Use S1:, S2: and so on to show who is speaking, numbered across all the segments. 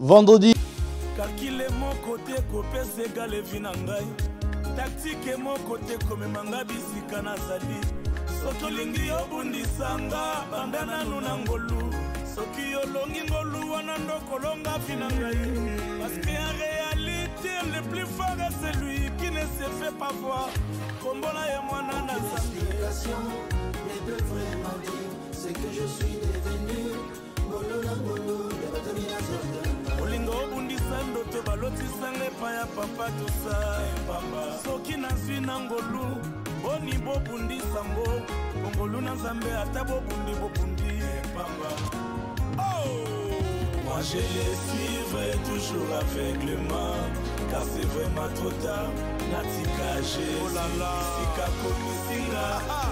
S1: vendredi.
S2: Calcule mon côté, copé, c'est galé vinangai. Tactique mon côté, comme manga bisika nazali. Sotolingi yo bundi sanga, bandana nunangolu. Soki yo longi ngolu, wanando kolonga vinangai. Parce qu'en réalité, le plus fort est celui qui ne se fait pas voir. Kombola et moi nana
S3: l'explication ne peut vraiment dire ce que je suis devenu. Ngolo na ngolo, ya batamina zonda.
S2: Olingo bundi sando te baloti sange pa ya papa tout ça. Papa. Soki nazwi na ngolu, boni bo bundi sambo. Ngolu na zambe ata bo bundi papa. Oh! Moi je les suivrai toujours aveuglement, car c'est vraiment trop tard. Natikaje, oh là là, sika komisinga,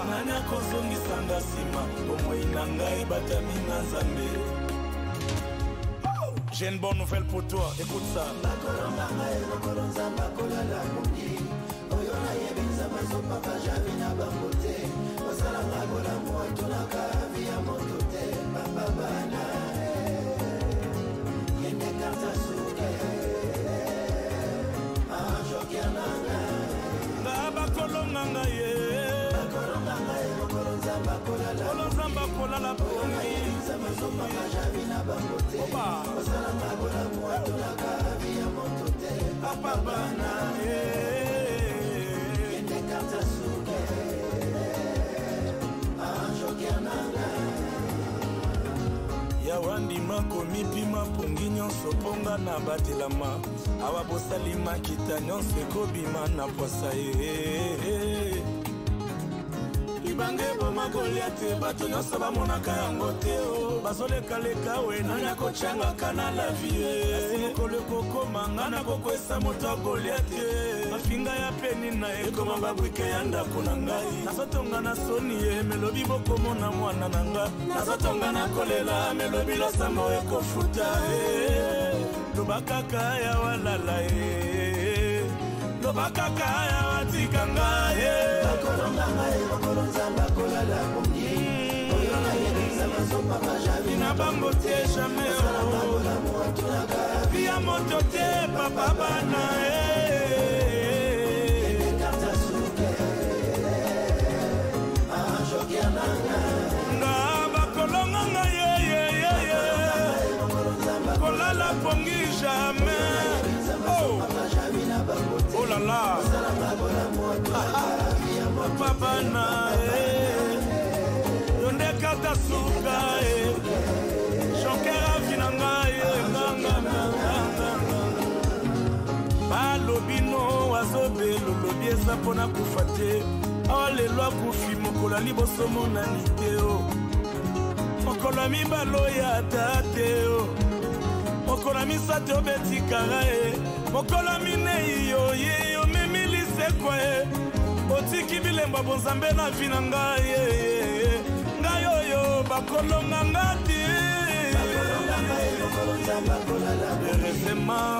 S2: nanya kozongi sanga sima, omo inangai batami na zambe. J'ai une bonne nouvelle pour toi, écoute ça. Yawandima komipima pongi nyonso ponga na batelama awa bosalima kita nyonso ekobima na posa libange boma Goliate bato nyonso bamonaka yango te bazolekaleka we nani akotyangaka na la vie mokolo ekokoma nga nakokwesa moto ya Goliate mafinga ya peni na ekoma babwike ya ndako na ngai nazotonga na soni ye melobi bokomona mwana na nga nazotonga na kolela melobi losambo ekofuta lobakaka ya walala lobakaka ya watikanga na bango te jamais via moto te papa bana nga bakolonga nga kolala pongi jamais oh là là papa bana yonde kata suka Jonkera vinanga balobino wazobe lolobi eza mpona kufa te awa lelo akufi mokolo ya liboso monani te mokolo ya mibalo ya tate mokolo ya misato obetikara mokolo ya minei ye omemi lisekwa otiki bilemba bonzambe na vi na ngai ngai oyo bakolonga nga te heureusement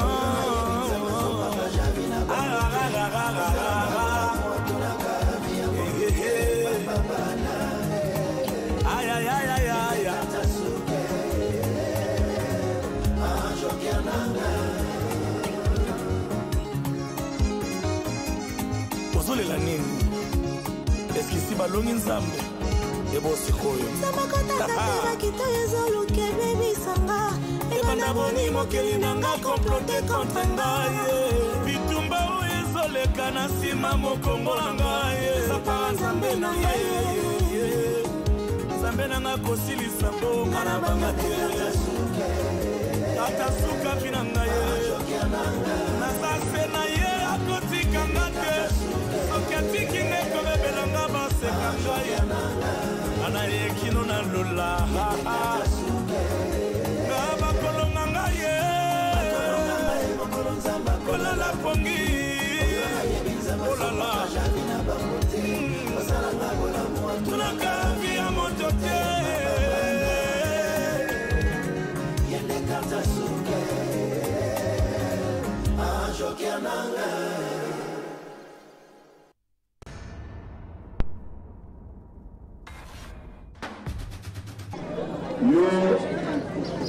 S2: aïe aïe aïe aïe aïe ozolela nini eskisi balongi nzambe ebosikoyo ebanda boni mokeli nanga komplote contre ngai bitumba oyo ezoleka na nsima mokongo na ngai zapara nzambe na ngai nzambe nanga kosilisa mbonga na banga te ata suka mpi na ngai naza se na ye akotikanga te soki atiki ngai kobebelanga baseka ngai ana yekino na lola nga bakolonga ngai kolala pongi olala tunaka vi ya moto te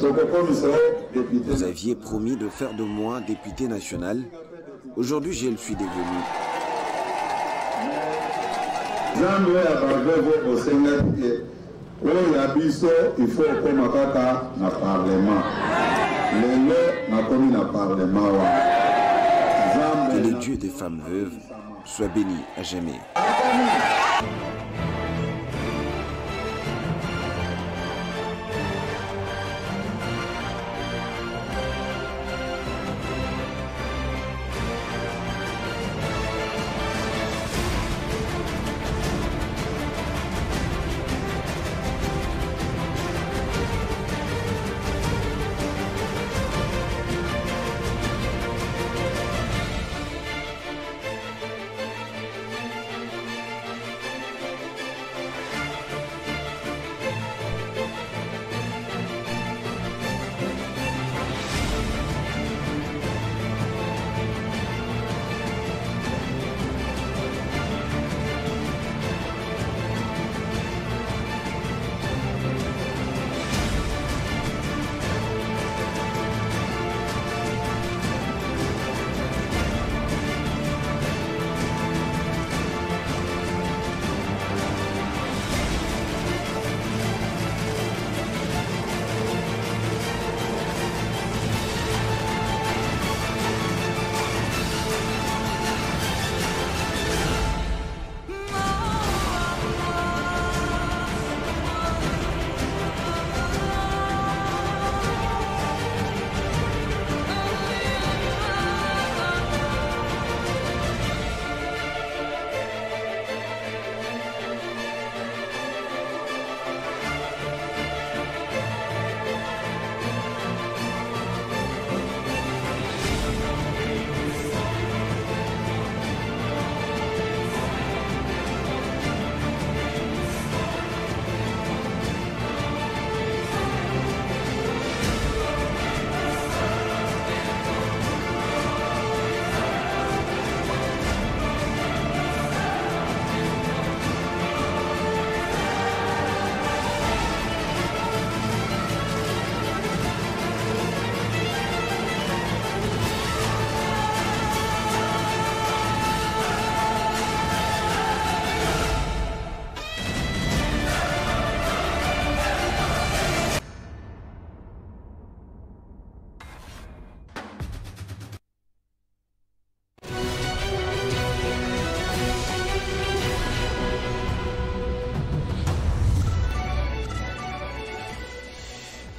S1: Vous aviez promis de faire de moi député national. Aujourd'hui, je le suis devenu.
S4: Il faut au Parlement.
S1: Que le Dieu des femmes veuves soit béni à jamais.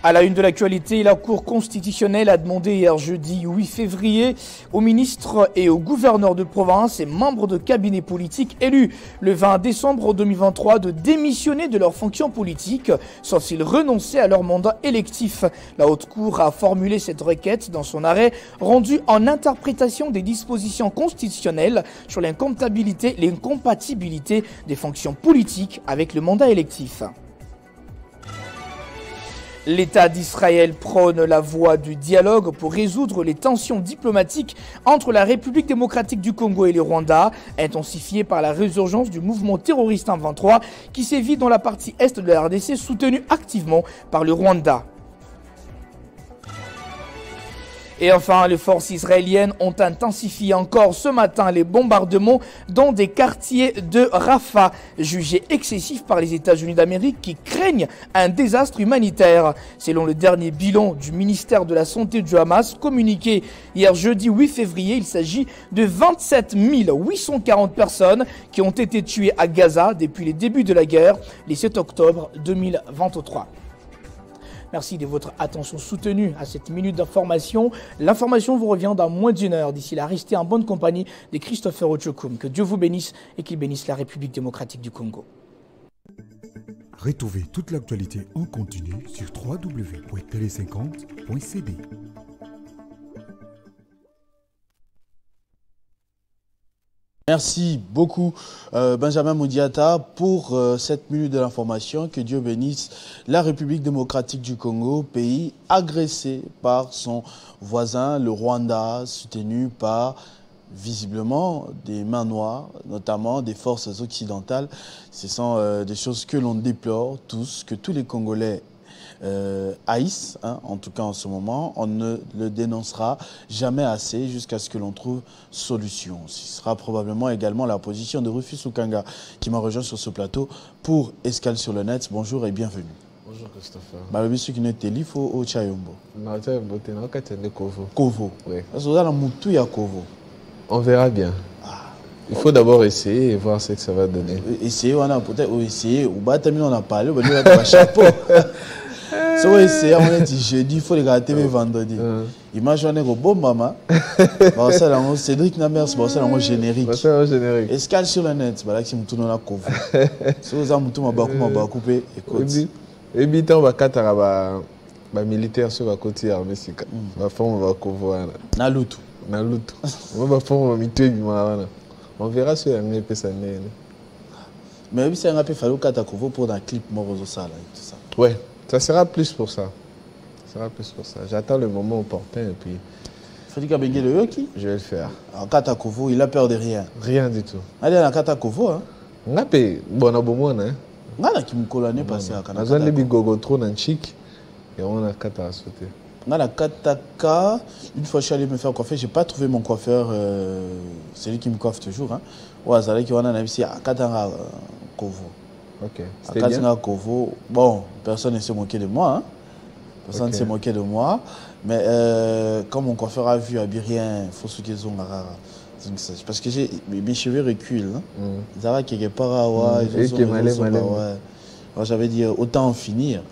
S5: À la une de l'actualité, la Cour constitutionnelle a demandé hier jeudi 8 février aux ministres et aux gouverneurs de province et membres de cabinets politiques élus le 20 décembre 2023 de démissionner de leurs fonctions politiques, sauf s'ils renonçaient à leur mandat électif. La Haute Cour a formulé cette requête dans son arrêt rendu en interprétation des dispositions constitutionnelles sur l'incompatibilité des fonctions politiques avec le mandat électif. L'État d'Israël prône la voie du dialogue pour résoudre les tensions diplomatiques entre la République démocratique du Congo et le Rwanda, intensifiées par la résurgence du mouvement terroriste M23 qui sévit dans la partie est de la RDC, soutenu activement par le Rwanda. Et enfin, les forces israéliennes ont intensifié encore ce matin les bombardements dans des quartiers de Rafah, jugés excessifs par les États-Unis d'Amérique qui craignent un désastre humanitaire. Selon le dernier bilan du ministère de la Santé du Hamas, communiqué hier jeudi 8 février, il s'agit de 27 840 personnes qui ont été tuées à Gaza depuis les débuts de la guerre, le 7 octobre 2023. Merci de votre attention soutenue à cette minute d'information. L'information vous revient dans moins d'une heure. D'ici là, restez en bonne compagnie de Christopher Ochokum. Que Dieu vous bénisse et qu'il bénisse la République démocratique du Congo.
S6: Retrouvez toute l'actualité en continu sur www.tele50.cd.
S7: Merci beaucoup Benjamin Moudiata pour cette minute de l'information. Que Dieu bénisse la République démocratique du Congo, pays agressé par son voisin, le Rwanda, soutenu par visiblement des mains noires, notamment des forces occidentales. Ce sont des choses que l'on déplore tous, que tous les Congolais haïssent, hein, en tout cas en ce moment. On ne le dénoncera jamais assez jusqu'à ce que l'on trouve solution. Ce sera probablement également la position de Rufus Soukanga qui m'a rejoint sur ce plateau pour Escale sur le net. Bonjour et bienvenue.
S8: Bonjour Christopher.
S7: Bah, le monsieur qui n'est pas au au Chayombo. Kovo.
S8: Oui.
S7: Kovo.
S8: On verra bien. Il faut d'abord essayer et voir ce que ça va donner.
S7: Essayer, on a peut-être essayé. Ou bah, on a parlé, on a un chapeau. Si on essaye, on a dit jeudi, il faut les garder vendredi. Imagine un bon maman. Cédric Namers, c'est un générique.
S8: C'est un générique.
S7: Escale sur le net, c'est là que je me tourne la Kovo. Si vous avez un coupé, écoute.
S8: Et puis, on va katara ba militaire sur la côte armée sika. Ba fond va Kovo.
S7: Nalutu.
S8: Nalutu. On va fond mitwe bimana. On verra si on est pesé.
S7: Mais oui, c'est un peu fallu qu'à Kovo pour un clip Morozo Sala et tout ça.
S8: Ouais, ça sera plus pour ça. Ça sera plus pour ça. J'attends le moment opportun et puis.
S7: Frédéric Abengue le Yoki.
S8: Je vais le faire.
S7: En Kata Kovo, il a peur de rien.
S8: Rien du tout.
S7: Allez, en Kata Kovo, hein.
S8: On a payé. Bon, on a beau hein.
S7: On a qui me colle l'année passée à Canada.
S8: On a des bigogo trop dans chic et on a Kata à sauter.
S7: On a la Kataka. Une fois, je suis allé me faire coiffer. Je n'ai pas trouvé mon coiffeur. C'est lui qui me coiffe toujours. Hein. Ouais, c'est vrai qu'on a un ici à Katanga Kovo.
S8: Ok.
S7: À Katanga Kovo. Bon, personne ne s'est moqué de moi. Hein. Personne ne s'est moqué de moi. Mais quand mon coiffeur a vu Abirien, il faut ce qu'ils ont. Parce que mes cheveux reculent. Zara quelque part, j'avais dit autant en finir.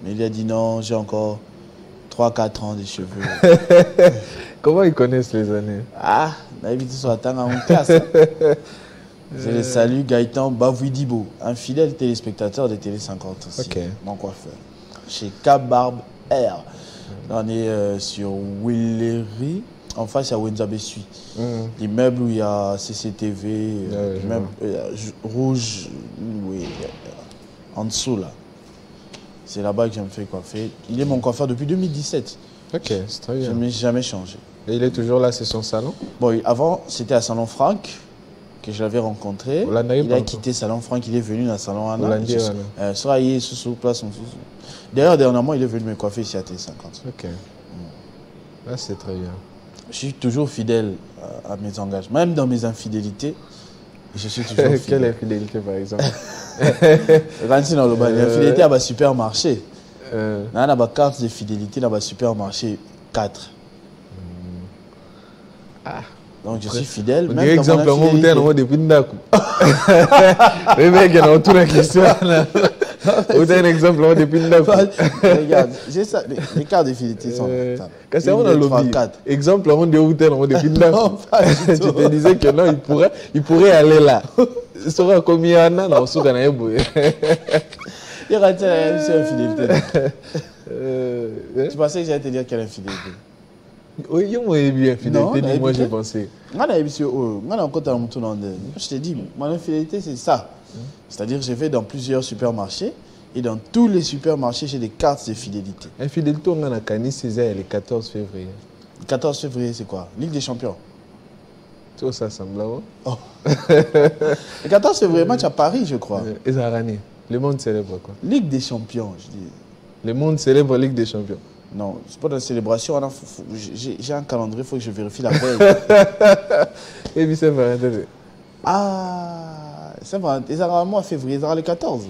S7: Mais il a dit non, j'ai encore 3-4 ans de cheveux.
S8: Comment ils connaissent les années?
S7: Ah, d'habitude, ils sont attendus en classe. Je les salue, Gaëtan Bavouidibo, un fidèle téléspectateur de Télé 50 aussi.
S8: Okay.
S7: Mon coiffeur. Chez K-Barbe R. On est sur Willery. En face, il y a Wenzabe Sui. L'immeuble où il y a CCTV, l'immeuble rouge, oui, en dessous là. C'est là-bas que je me fais coiffer. Il est mon coiffeur depuis 2017.
S8: Ok, c'est très bien.
S7: Je n'ai jamais changé.
S8: Et il est toujours là, c'est son salon?
S7: Bon, avant, c'était à Salon Franck que je l'avais rencontré. Il a quitté Salon Franck, il est venu dans Salon Anna. Soyez sous place. D'ailleurs, dernièrement, il est venu me coiffer ici à T50.
S8: Ok. Là, c'est très bien.
S7: Je suis toujours fidèle à mes engagements. Même dans mes infidélités, je suis toujours fidèle.
S8: Quelle infidélité, par exemple?
S7: L'infidélité à un supermarché. On a une carte de fidélité dans un supermarché 4. Donc je suis fidèle.
S8: Même exemple, on vous donne depuis Ndaku. Les mecs, ils ont toute la question. Vous donne un exemple depuis Ndaku.
S7: Regarde, j'ai ça. Les cartes de fidélité sont.
S8: Quand c'est on a lobby. Exemple, on dit depuis Ndaku. Tu te disais que non, il pourrait aller là. Il sera combien d'années dans le Soudan? Il
S7: y aura une infidélité. Tu pensais que j'allais te dire quelle infidélité?
S8: Oui, il y a bien infidélité, moi j'ai pensé.
S7: Je t'ai dit, mon infidélité c'est ça. C'est-à-dire je vais dans plusieurs supermarchés et dans tous les supermarchés j'ai des cartes de fidélité.
S8: Infidélité, on a Cani César le 14 février.
S7: Le 14 février c'est quoi? Ligue des champions.
S8: Tout ça semble là.
S7: Oh. Le 14 février, match à Paris je crois.
S8: Et Zarani, le monde célèbre quoi? Ligue
S7: des champions, je dis.
S8: Le monde célèbre Ligue des champions.
S7: Non, c'est pas de la célébration. J'ai un calendrier, il faut que je vérifie la veille.
S8: Et puis c'est vrai.
S7: Ah, c'est vrai. Ils auront un mois février, ils auront le 14.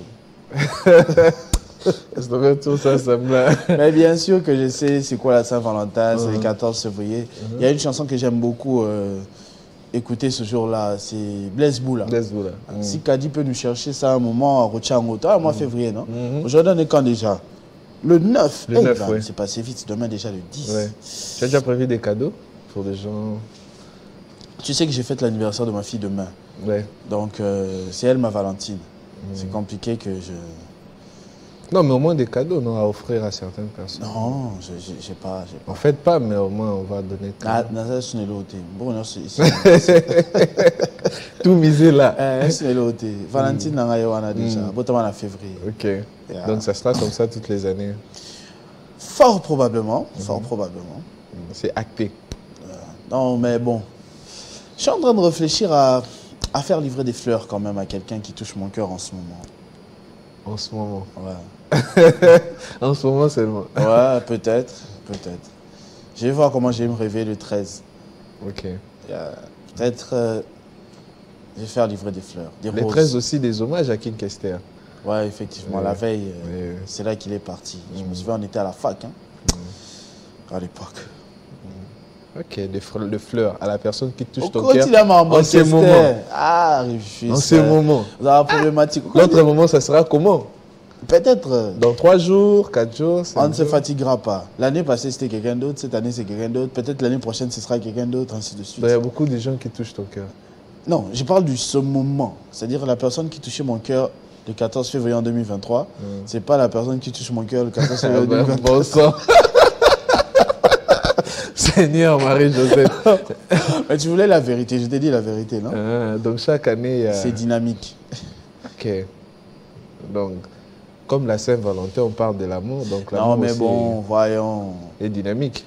S8: Tout ça, ça me...
S7: Mais bien sûr que je sais c'est quoi la Saint-Valentin, c'est le 14 février. Il y a une chanson que j'aime beaucoup écouter ce jour-là, c'est Blaise Boula.
S8: Blaise Boula.
S7: Si Kadi peut nous chercher ça un moment à Rochango, un mois février, non? Aujourd'hui, on est quand déjà? Le 9.
S8: Le 9, oui.
S7: C'est passé vite, demain déjà le 10.
S8: Ouais. Tu as déjà prévu des cadeaux pour des gens?
S7: Tu sais que j'ai fêté l'anniversaire de ma fille demain.
S8: Ouais.
S7: Donc, c'est elle ma Valentine. C'est compliqué que je...
S8: Non, mais au moins des cadeaux non, à offrir à certaines personnes.
S7: Non, j'ai pas.
S8: En fait, pas, mais au moins on va donner. Tout misé là.
S7: Valentine, on a déjà. En février.
S8: Ok. Yeah. Donc ça sera comme ça toutes les années.
S7: Fort probablement. Fort probablement.
S8: C'est acté.
S7: Non, mais bon. Je suis en train de réfléchir à faire livrer des fleurs quand même à quelqu'un qui touche mon cœur en ce moment.
S8: En ce moment.
S7: Ouais.
S8: En ce moment seulement.
S7: Ouais, peut-être. Je vais voir comment je vais me réveiller le 13.
S8: Ok.
S7: Peut-être, je vais faire livrer des fleurs, des
S8: Les
S7: roses.
S8: 13 aussi, des hommages à King Kester.
S7: Ouais, effectivement, la veille, c'est là qu'il est parti. Je me souviens, on était à la fac, hein, à l'époque.
S8: Ok, des fleurs à la personne qui touche ton
S7: Quand
S8: cœur.
S7: il a ma
S8: En ces moments.
S7: Ah, Rufus.
S8: En ces moments.
S7: Dans la problématique.
S8: L'autre moment, ça sera comment?
S7: Peut-être.
S8: Dans 3 jours, 4 jours, 5
S7: On ne se
S8: jours.
S7: fatiguera pas. L'année passée, c'était quelqu'un d'autre. Cette année, c'est quelqu'un d'autre. Peut-être l'année prochaine, ce sera quelqu'un d'autre, ainsi de suite.
S8: Il y a beaucoup de gens qui touchent ton cœur.
S7: Non, je parle de ce moment. C'est-à-dire la personne qui touchait mon cœur le 14 février en 2023, c'est pas la personne qui touche mon cœur le 14 février 2023.
S8: Bon sang. Seigneur Marie-Joseph.
S7: Mais tu voulais la vérité, je t'ai dit la vérité, non?
S8: Donc chaque année, il y a...
S7: C'est dynamique.
S8: Ok. Donc, comme la Saint-Valentin, on parle de l'amour, donc
S7: Non,
S8: l'amour
S7: mais
S8: aussi
S7: bon, voyons.
S8: est dynamique.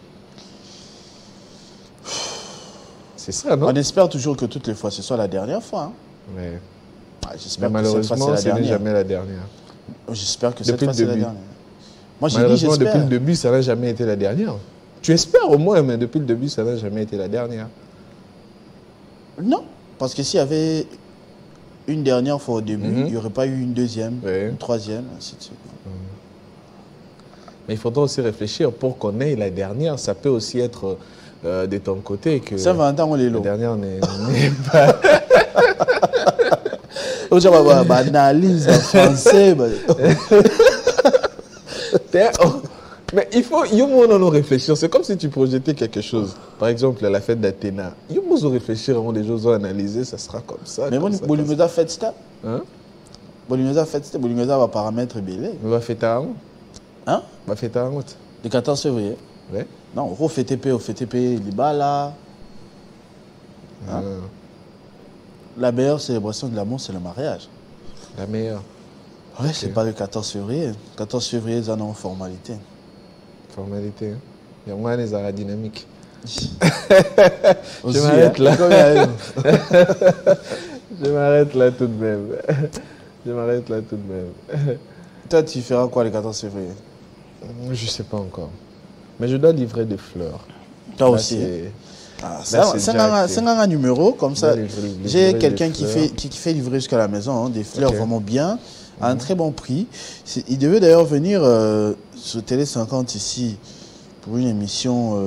S8: C'est ça, non?
S7: On espère toujours que toutes les fois, ce soit la dernière fois. Hein.
S8: Mais
S7: J'espère que
S8: malheureusement,
S7: cette fois,
S8: ce
S7: c'est la
S8: n'est
S7: dernière.
S8: jamais la dernière.
S7: J'espère que cette
S8: Depuis
S7: fois,
S8: le
S7: c'est la
S8: début.
S7: dernière. Moi, j'ai dit
S8: Malheureusement,
S7: j'espère.
S8: depuis le début, ça n'a jamais été la dernière. Tu espères au moins, mais depuis le début, ça n'a jamais été la dernière.
S7: Non, parce que s'il y avait une dernière fois au début, il n'y aurait pas eu une deuxième, une troisième, ainsi de suite.
S8: Mais il faudra aussi réfléchir pour qu'on ait la dernière. Ça peut aussi être de ton côté que
S7: Saint-Valentin, on est
S8: la
S7: là.
S8: dernière n'est pas...
S7: Analyse en français.
S8: Mais il faut nous réfléchir. C'est comme si tu projetais quelque chose. Par exemple, la fête d'Athéna. Il faut réfléchir avant les choses à analyser. Ça sera comme ça.
S7: Mais moi, Bolumeza fait ça.
S8: Hein?
S7: Bolumeza fait ça. Bolumeza va paramètre belé.
S8: On va fêter à
S7: Hein?
S8: On va fêter à route.
S7: Le 14 février.
S8: Ouais.
S7: Non, au FTP, Libala. Hein? La meilleure célébration de l'amour, c'est le mariage.
S8: La meilleure.
S7: Ouais, c'est pas le 14 février. Le 14 février, c'est une formalité.
S8: Formalité. Il y a moins les arts dynamiques.
S7: Aussi,
S8: Je m'arrête là.
S7: Je
S8: m'arrête là tout de même. Je m'arrête là tout de même.
S7: Toi, tu feras quoi le 14 février?
S8: Je sais pas encore. Mais je dois livrer des fleurs.
S7: Toi
S8: là,
S7: aussi.
S8: c'est
S7: un numéro comme ça. J'ai quelqu'un qui
S8: fleurs.
S7: fait livrer jusqu'à la maison hein, des fleurs vraiment bien, à un très bon prix. Il devait d'ailleurs venir sur Télé 50 ici pour une émission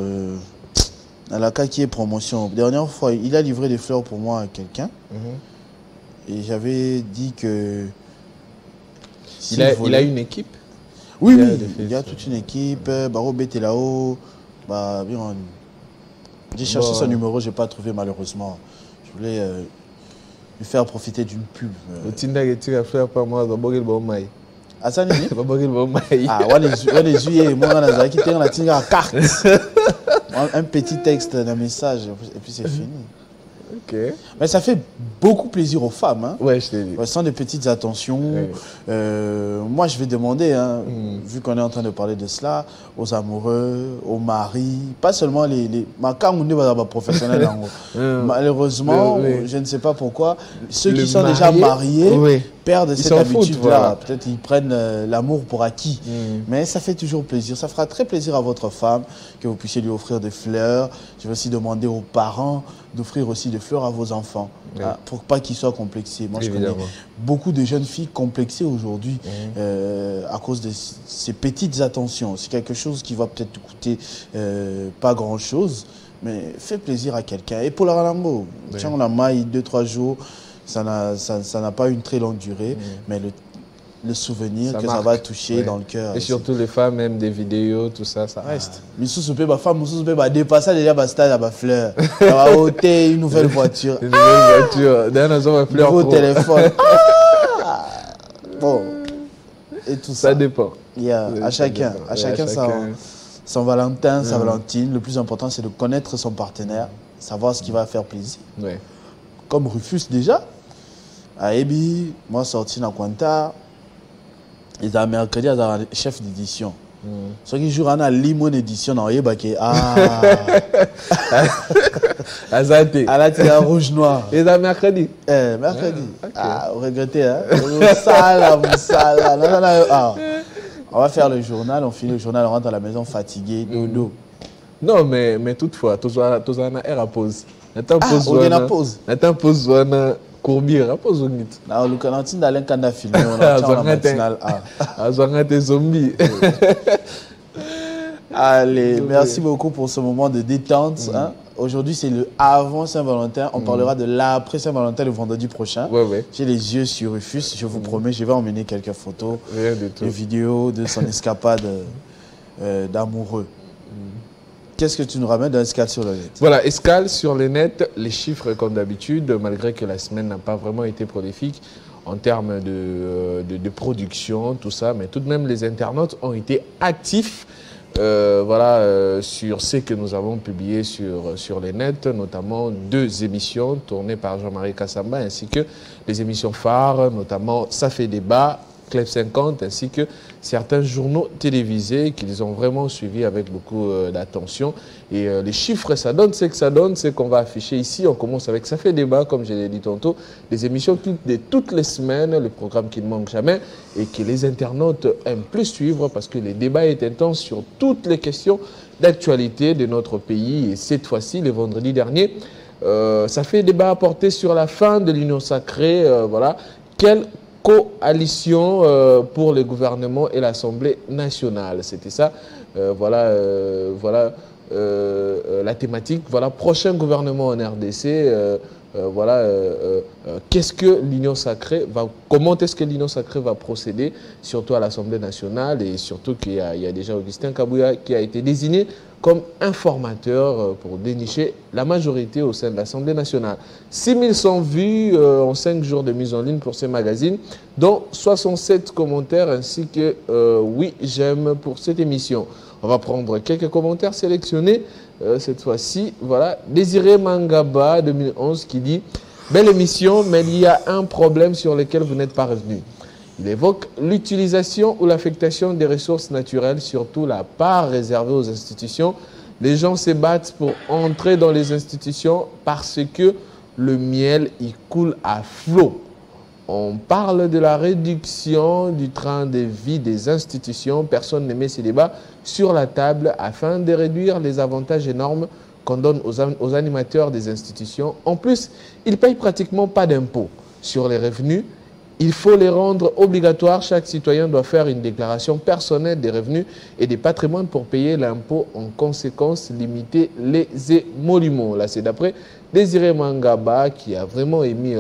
S7: à la cas qui est promotion. La dernière fois, il a livré des fleurs pour moi à quelqu'un. Et j'avais dit que...
S8: Il a une équipe?
S7: Oui, il y a toute une équipe. Baro Betelao. J'ai cherché son numéro, je n'ai pas trouvé malheureusement. Je voulais lui faire profiter d'une pub.
S8: Le Tinda qui tire à fleurs par moi, dans Bogel Bomai.
S7: Ah, ça n'est pas
S8: Bogel Bomai.
S7: Ah, ouais, les juillet, moi, on a qui tient la Tinga à carte. Un petit texte d'un message, et puis c'est fini.
S8: Ok.
S7: Mais ça fait beaucoup plaisir aux femmes. Hein.
S8: Ouais, je t'ai dit.
S7: Ouais, sans des petites attentions. Moi, je vais demander, hein, vu qu'on est en train de parler de cela, aux amoureux, aux maris, pas seulement les professionnels. Malheureusement, je ne sais pas pourquoi, ceux qui sont déjà mariés perdent cette habitude-là. Voilà. Peut-être ils prennent l'amour pour acquis. Mais ça fait toujours plaisir. Ça fera très plaisir à votre femme que vous puissiez lui offrir des fleurs. Je vais aussi demander aux parents d'offrir aussi des fleurs à vos enfants. Hein, pour pas qu'ils soient complexés. Moi, je connais beaucoup de jeunes filles complexées aujourd'hui à cause de ces petites attentions. C'est quelque chose qui va peut-être te coûter pas grand-chose, mais fait plaisir à quelqu'un. Et pour la Ralambo, tiens, on a maille 2-3 jours, ça n'a pas une très longue durée, mais le souvenir ça va toucher dans le cœur.
S8: Et surtout les femmes, même des vidéos, tout ça, ça reste.
S7: Mais si vous ma femme, si vous dépasser déjà ma stade à ma fleur, ça va ôter une nouvelle voiture.
S8: Une nouvelle voiture. D'ailleurs, un fleur.
S7: Nouveau téléphone. Bon. Et tout ça.
S8: Ça dépend.
S7: À chacun son Valentin, sa Valentine. Le plus important, c'est de connaître son partenaire, savoir ce qui va faire plaisir. Comme Rufus déjà. À Ebi, moi sorti dans Quanta. Ils ont mercredi, ils ont chef d'édition. Ce qui joue à Limon édition dans Yébake. Ah.
S8: Azate.
S7: À la télé rouge noir.
S8: Et ça mercredi.
S7: Mercredi. Okay. Ah, vous regrettez, hein? Moussala. Non. Ah. On va faire le journal, on finit le journal, on rentre à la maison fatigué, dodo.
S8: Non, mais toutefois, tu as une pause.
S7: On a une pause.
S8: Attends, pause, on a courbir, on pause.
S7: Non, le canantine d'aller quand on a filmé, on a la matinale.
S8: On a des zombies.
S7: Allez, merci beaucoup pour ce moment de détente. Hein. Aujourd'hui, c'est le avant Saint-Valentin. On parlera de l'après Saint-Valentin le vendredi prochain.
S8: Ouais.
S7: J'ai les yeux sur Rufus. Je vous promets, je vais emmener quelques photos,
S8: des
S7: vidéos de son escapade d'amoureux. Qu'est-ce que tu nous ramènes dans Escale sur le net?
S8: Voilà, Escale sur le net, les chiffres comme d'habitude, malgré que la semaine n'a pas vraiment été prolifique en termes de production, tout ça, mais tout de même les internautes ont été actifs. Sur ce que nous avons publié sur les nets, notamment 2 émissions tournées par Jean-Marie Kassamba, ainsi que les émissions phares, notamment Ça fait débat, Club 50, ainsi que certains journaux télévisés qu'ils ont vraiment suivi avec beaucoup d'attention. Et les chiffres, ça donne ce que ça donne, c'est qu'on va afficher ici. On commence avec Ça fait débat, comme je l'ai dit tantôt, des émissions toutes les semaines, le programme qui ne manque jamais et que les internautes aiment plus suivre parce que les débats est intense sur toutes les questions d'actualité de notre pays. Et cette fois-ci, le vendredi dernier, Ça fait débat à porter sur la fin de l'Union sacrée. Quelle coalition pour le gouvernement et l'Assemblée nationale. C'était ça, la thématique. Voilà, prochain gouvernement en RDC, qu'est-ce que l'Union sacrée va, comment est-ce que l'Union sacrée va procéder, surtout à l'Assemblée nationale, et surtout qu'il y a déjà Augustin Kabouya qui a été désigné comme informateur pour dénicher la majorité au sein de l'Assemblée nationale. 6100 vues en 5 jours de mise en ligne pour ces magazines, dont 67 commentaires ainsi que oui, j'aime pour cette émission. On va prendre quelques commentaires sélectionnés cette fois-ci. Voilà, Désiré Mangaba 2011 qui dit « Belle émission, mais il y a un problème sur lequel vous n'êtes pas revenu. » Il évoque l'utilisation ou l'affectation des ressources naturelles, surtout la part réservée aux institutions. Les gens se battent pour entrer dans les institutions parce que le miel y coule à flot. On parle de la réduction du train de vie des institutions. Personne ne met ces débats sur la table afin de réduire les avantages énormes qu'on donne aux animateurs des institutions. En plus, ils ne payent pratiquement pas d'impôts sur les revenus. Il faut les rendre obligatoires. Chaque citoyen doit faire une déclaration personnelle des revenus et des patrimoines pour payer l'impôt. En conséquence, limiter les émoluments. Là, c'est d'après Désiré Mangaba qui a vraiment émis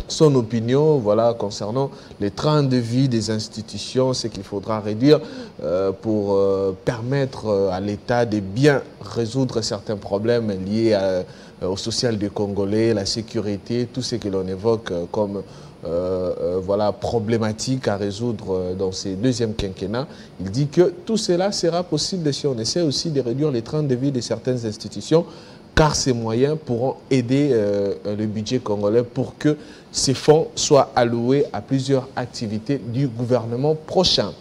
S8: son opinion concernant les trains de vie des institutions, ce qu'il faudra réduire pour permettre à l'État de bien résoudre certains problèmes liés au social des Congolais, la sécurité, tout ce que l'on évoque comme problématique à résoudre dans ces deuxièmes quinquennats. Il dit que tout cela sera possible si on essaie aussi de réduire les trains de vie de certaines institutions, car ces moyens pourront aider le budget congolais pour que ces fonds soient alloués à plusieurs activités du gouvernement prochain.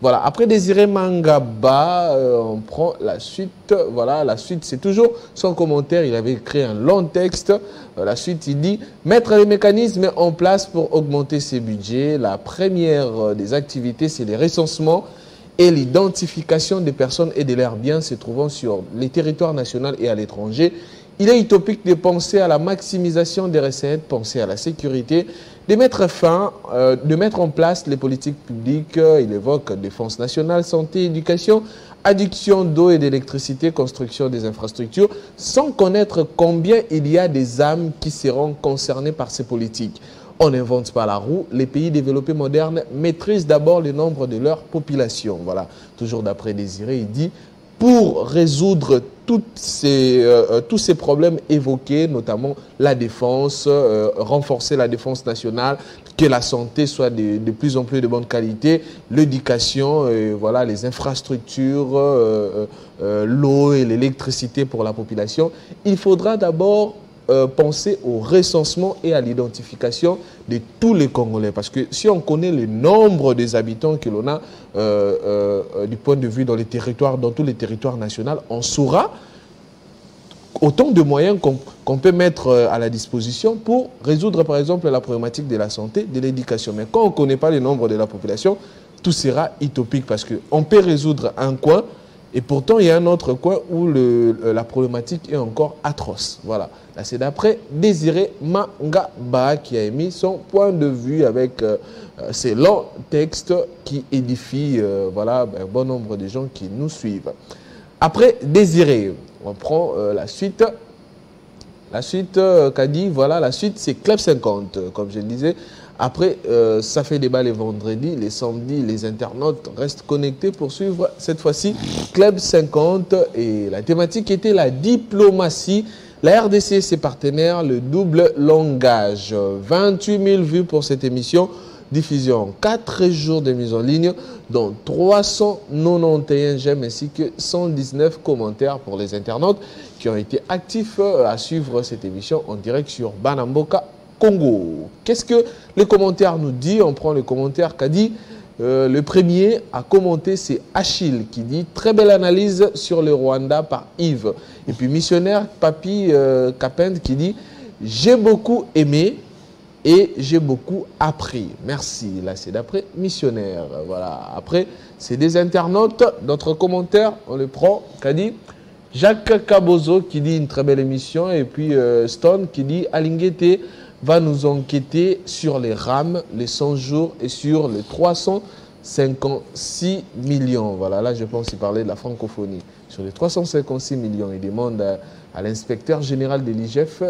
S8: Voilà, après Désiré Mangaba, on prend la suite. Voilà, la suite, c'est toujours son commentaire. Il avait écrit un long texte. La suite, il dit « Mettre les mécanismes en place pour augmenter ces budgets. La première des activités, c'est les recensements et l'identification des personnes et de leurs biens se trouvant sur les territoires nationaux et à l'étranger. Il est utopique de penser à la maximisation des recettes, penser à la sécurité, de mettre en place les politiques publiques. Il évoque défense nationale, santé, éducation, adduction d'eau et d'électricité, construction des infrastructures, sans connaître combien il y a des âmes qui seront concernées par ces politiques. On n'invente pas la roue. Les pays développés modernes maîtrisent d'abord le nombre de leur population. Voilà, toujours d'après Désiré, il dit pour résoudre tous ces problèmes évoqués, notamment la défense, renforcer la défense nationale, que la santé soit de plus en plus de bonne qualité, l'éducation, les infrastructures, l'eau et l'électricité pour la population. Il faudra d'abord penser au recensement et à l'identification de tous les Congolais. Parce que si on connaît le nombre des habitants que l'on a du point de vue dans les territoires, dans tous les territoires nationaux, on saura autant de moyens qu'on peut mettre à la disposition pour résoudre par exemple la problématique de la santé, de l'éducation. Mais quand on ne connaît pas le nombre de la population, tout sera utopique parce qu'on peut résoudre un coin et pourtant il y a un autre coin où la problématique est encore atroce. Voilà. Là c'est d'après Désiré Mangaba qui a émis son point de vue avec ces longs textes qui édifient voilà, un bon nombre de gens qui nous suivent. Après Désiré, on prend la suite. La suite qu'a dit, voilà, la suite c'est Club 50, comme je le disais. Après, ça fait débat les vendredis, les samedis, les internautes restent connectés pour suivre cette fois-ci Club 50. Et la thématique était la diplomatie. La RDC et ses partenaires, le double langage. 28 000 vues pour cette émission. Diffusion en 4 jours de mise en ligne, dont 391 j'aime ainsi que 119 commentaires pour les internautes qui ont été actifs à suivre cette émission en direct sur Banamboka Congo. Qu'est-ce que les commentaires nous disent? On prend le commentaire qu'a dit le premier à commenter, c'est Achille qui dit « Très belle analyse sur le Rwanda par Yves ». Et puis missionnaire Papi Capend qui dit « J'ai beaucoup aimé ». Et j'ai beaucoup appris. Merci. Là, c'est d'après missionnaire. Voilà. Après, c'est des internautes. D'autres commentaires, on les prend. Qu'a dit Jacques Kabozo qui dit une très belle émission. Et puis Stone qui dit Alingete va nous enquêter sur les rames, les 100 jours et sur les 356 millions. Voilà. Là, je pense qu'il parlait de la francophonie. Sur les 356 millions, il demande à l'inspecteur général de l'IGF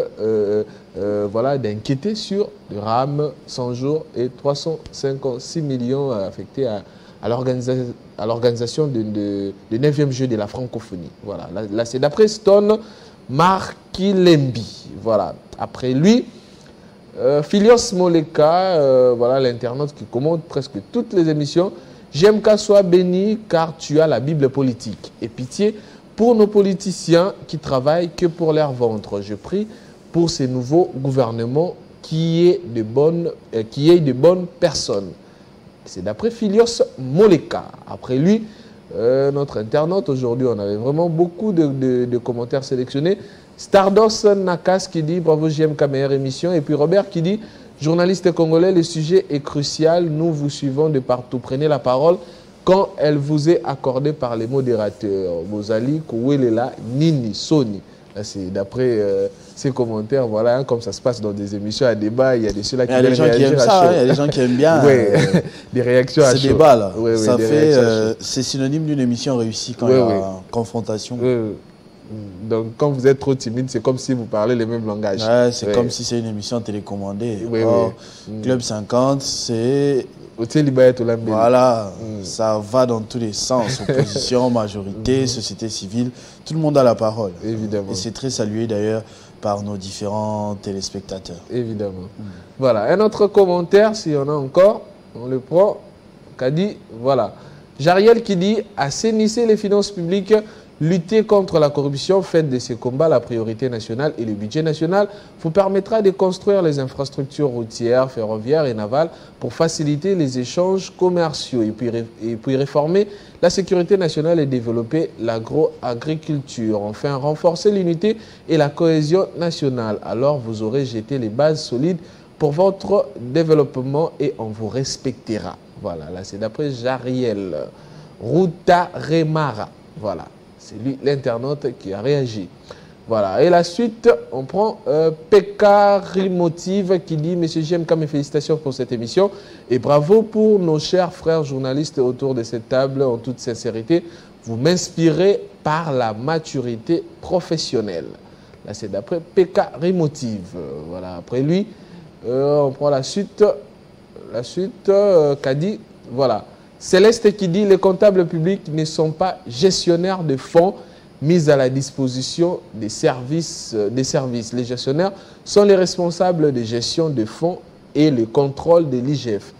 S8: voilà, d'inquiéter sur le RAM 100 jours et 356 millions affectés à l'organisation de 9e jeu de la francophonie. Voilà. Là c'est d'après Stone Markilembi. Voilà. Après lui, Philios Moleka, voilà l'internaute qui commente presque toutes les émissions. J'aime qu'à soit béni car tu as la Bible politique. Et pitié pour nos politiciens qui travaillent que pour leur ventre. Je prie pour ces nouveaux gouvernements qui aient de bonnes personnes. C'est d'après Philios Moleka. Après lui, notre internaute, aujourd'hui, on avait vraiment beaucoup de commentaires sélectionnés. Stardust Nakas qui dit « Bravo JMK, meilleure émission ». Et puis Robert qui dit « Journaliste congolais, le sujet est crucial. Nous vous suivons de partout. Prenez la parole quand elle vous est accordée par les modérateurs. Mozali, Kouwelela, Nini, Sony ». C'est d'après ces commentaires, voilà, hein, comme ça se passe dans des émissions à débat, il y a des ceux-là qui
S7: aiment ça, il y a des gens qui aiment bien
S8: des réactions à chaud.
S7: Ce débat-là,
S8: oui,
S7: ça fait, c'est synonyme d'une émission réussie quand il y a confrontation.
S8: Donc quand vous êtes trop timide, c'est comme si vous parlez les mêmes langages.
S7: Ouais, c'est comme si c'est une émission télécommandée. Club 50, c'est... Voilà, ça va dans tous les sens. Opposition, majorité, société civile, tout le monde a la parole.
S8: Évidemment.
S7: Et c'est très salué d'ailleurs par nos différents téléspectateurs.
S8: Évidemment. Voilà, un autre commentaire, s'il y en a encore, on le prend, qu'a dit, voilà. Jariel qui dit, assainissez les finances publiques, lutter contre la corruption, faites de ces combats la priorité nationale et le budget national vous permettra de construire les infrastructures routières, ferroviaires et navales pour faciliter les échanges commerciaux et puis réformer la sécurité nationale et développer l'agro-agriculture. Enfin, renforcer l'unité et la cohésion nationale. Alors, vous aurez jeté les bases solides pour votre développement et on vous respectera. Voilà, là c'est d'après Jariel Ruta Remara. Voilà. C'est lui, l'internaute, qui a réagi. Voilà. Et la suite, on prend Pekka Rimotive qui dit « Monsieur JMK, mes félicitations pour cette émission et bravo pour nos chers frères journalistes autour de cette table. En toute sincérité, vous m'inspirez par la maturité professionnelle. » Là, c'est d'après Pekka Rimotive. Voilà. Après lui, on prend la suite. La suite, qu'a dit, voilà. Céleste qui dit « Les comptables publics ne sont pas gestionnaires de fonds mis à la disposition des services. Les gestionnaires sont les responsables de gestion de fonds et le contrôle de l'IGF.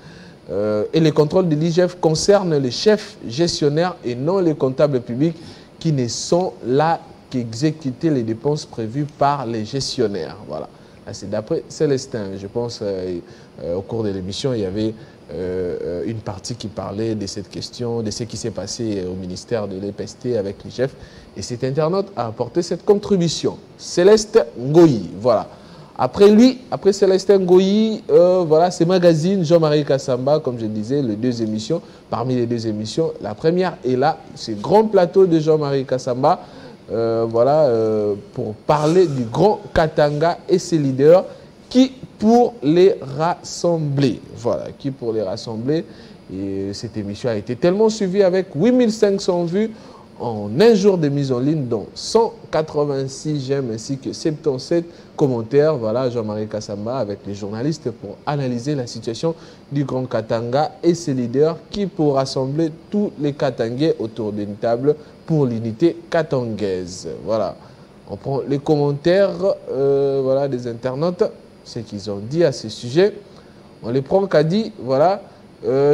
S8: Et les contrôles de l'IGF concernent les chefs gestionnaires et non les comptables publics qui ne sont là qu'exécuter les dépenses prévues par les gestionnaires. Voilà. C'est d'après Célestin. Je pense au cours de l'émission, il y avait une partie qui parlait de cette question, de ce qui s'est passé au ministère de l'EPST avec les chefs. Et cet internaute a apporté cette contribution. Céleste Ngoyi, voilà. Après lui, après Célestin Ngoyi, voilà, ces magazines, Jean-Marie Kassamba, comme je disais, les deux émissions, parmi les deux émissions, la première est là, c'est Grand Plateau de Jean-Marie Kassamba, voilà, pour parler du Grand Katanga et ses leaders qui pour les rassembler. Voilà, qui pour les rassembler. Et cette émission a été tellement suivie avec 8500 vues en un jour de mise en ligne, dont 186 j'aime ainsi que 77 commentaires. Voilà, Jean-Marie Kassamba avec les journalistes pour analyser la situation du Grand Katanga et ses leaders qui pour rassembler tous les Katangais autour d'une table pour l'unité katangaise. Voilà, on prend les commentaires voilà, des internautes, ce qu'ils ont dit à ce sujet. On les prend qu'a dit, voilà.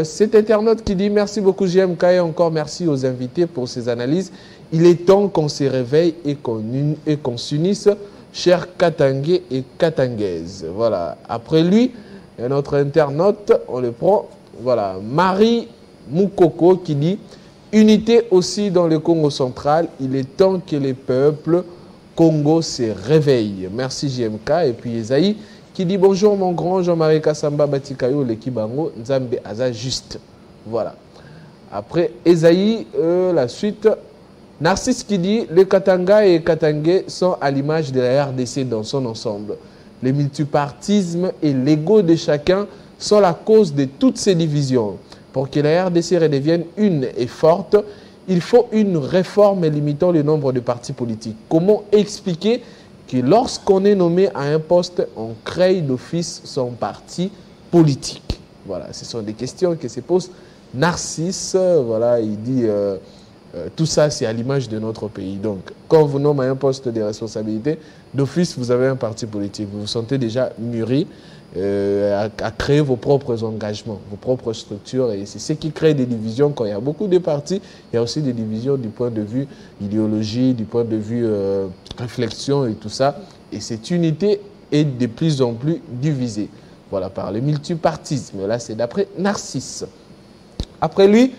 S8: Cet internaute qui dit merci beaucoup JMK et encore merci aux invités pour ces analyses. Il est temps qu'on se réveille et qu'on s'unisse, chers Katangais et Katangaises. Voilà. Après lui, un autre internaute, on le prend. Voilà. Marie Moukoko qui dit unité aussi dans le Congo central. Il est temps que les peuples Congo se réveillent. Merci JMK. Et puis Esaïe qui dit bonjour mon grand Jean-Marie Kassamba Batikayo Lekibango Nzambe Aza juste. Voilà. Après Esaïe, la suite. Narcisse qui dit les Katanga et Katangais sont à l'image de la RDC dans son ensemble. Le multipartisme et l'ego de chacun sont la cause de toutes ces divisions. Pour que la RDC redevienne une et forte, il faut une réforme limitant le nombre de partis politiques. Comment expliquer que lorsqu'on est nommé à un poste, on crée d'office son parti politique? Voilà, ce sont des questions que se pose Narcisse. Voilà, il dit tout ça, c'est à l'image de notre pays. Donc, quand vous nommez à un poste de responsabilité, d'office, vous avez un parti politique. Vous vous sentez déjà mûri à créer vos propres engagements, vos propres structures. Et c'est ce qui crée des divisions. Quand il y a beaucoup de partis, il y a aussi des divisions du point de vue idéologie, du point de vue réflexion et tout ça. Et cette unité est de plus en plus divisée. Voilà, par le multipartisme. Là, c'est d'après Narcisse. Après lui,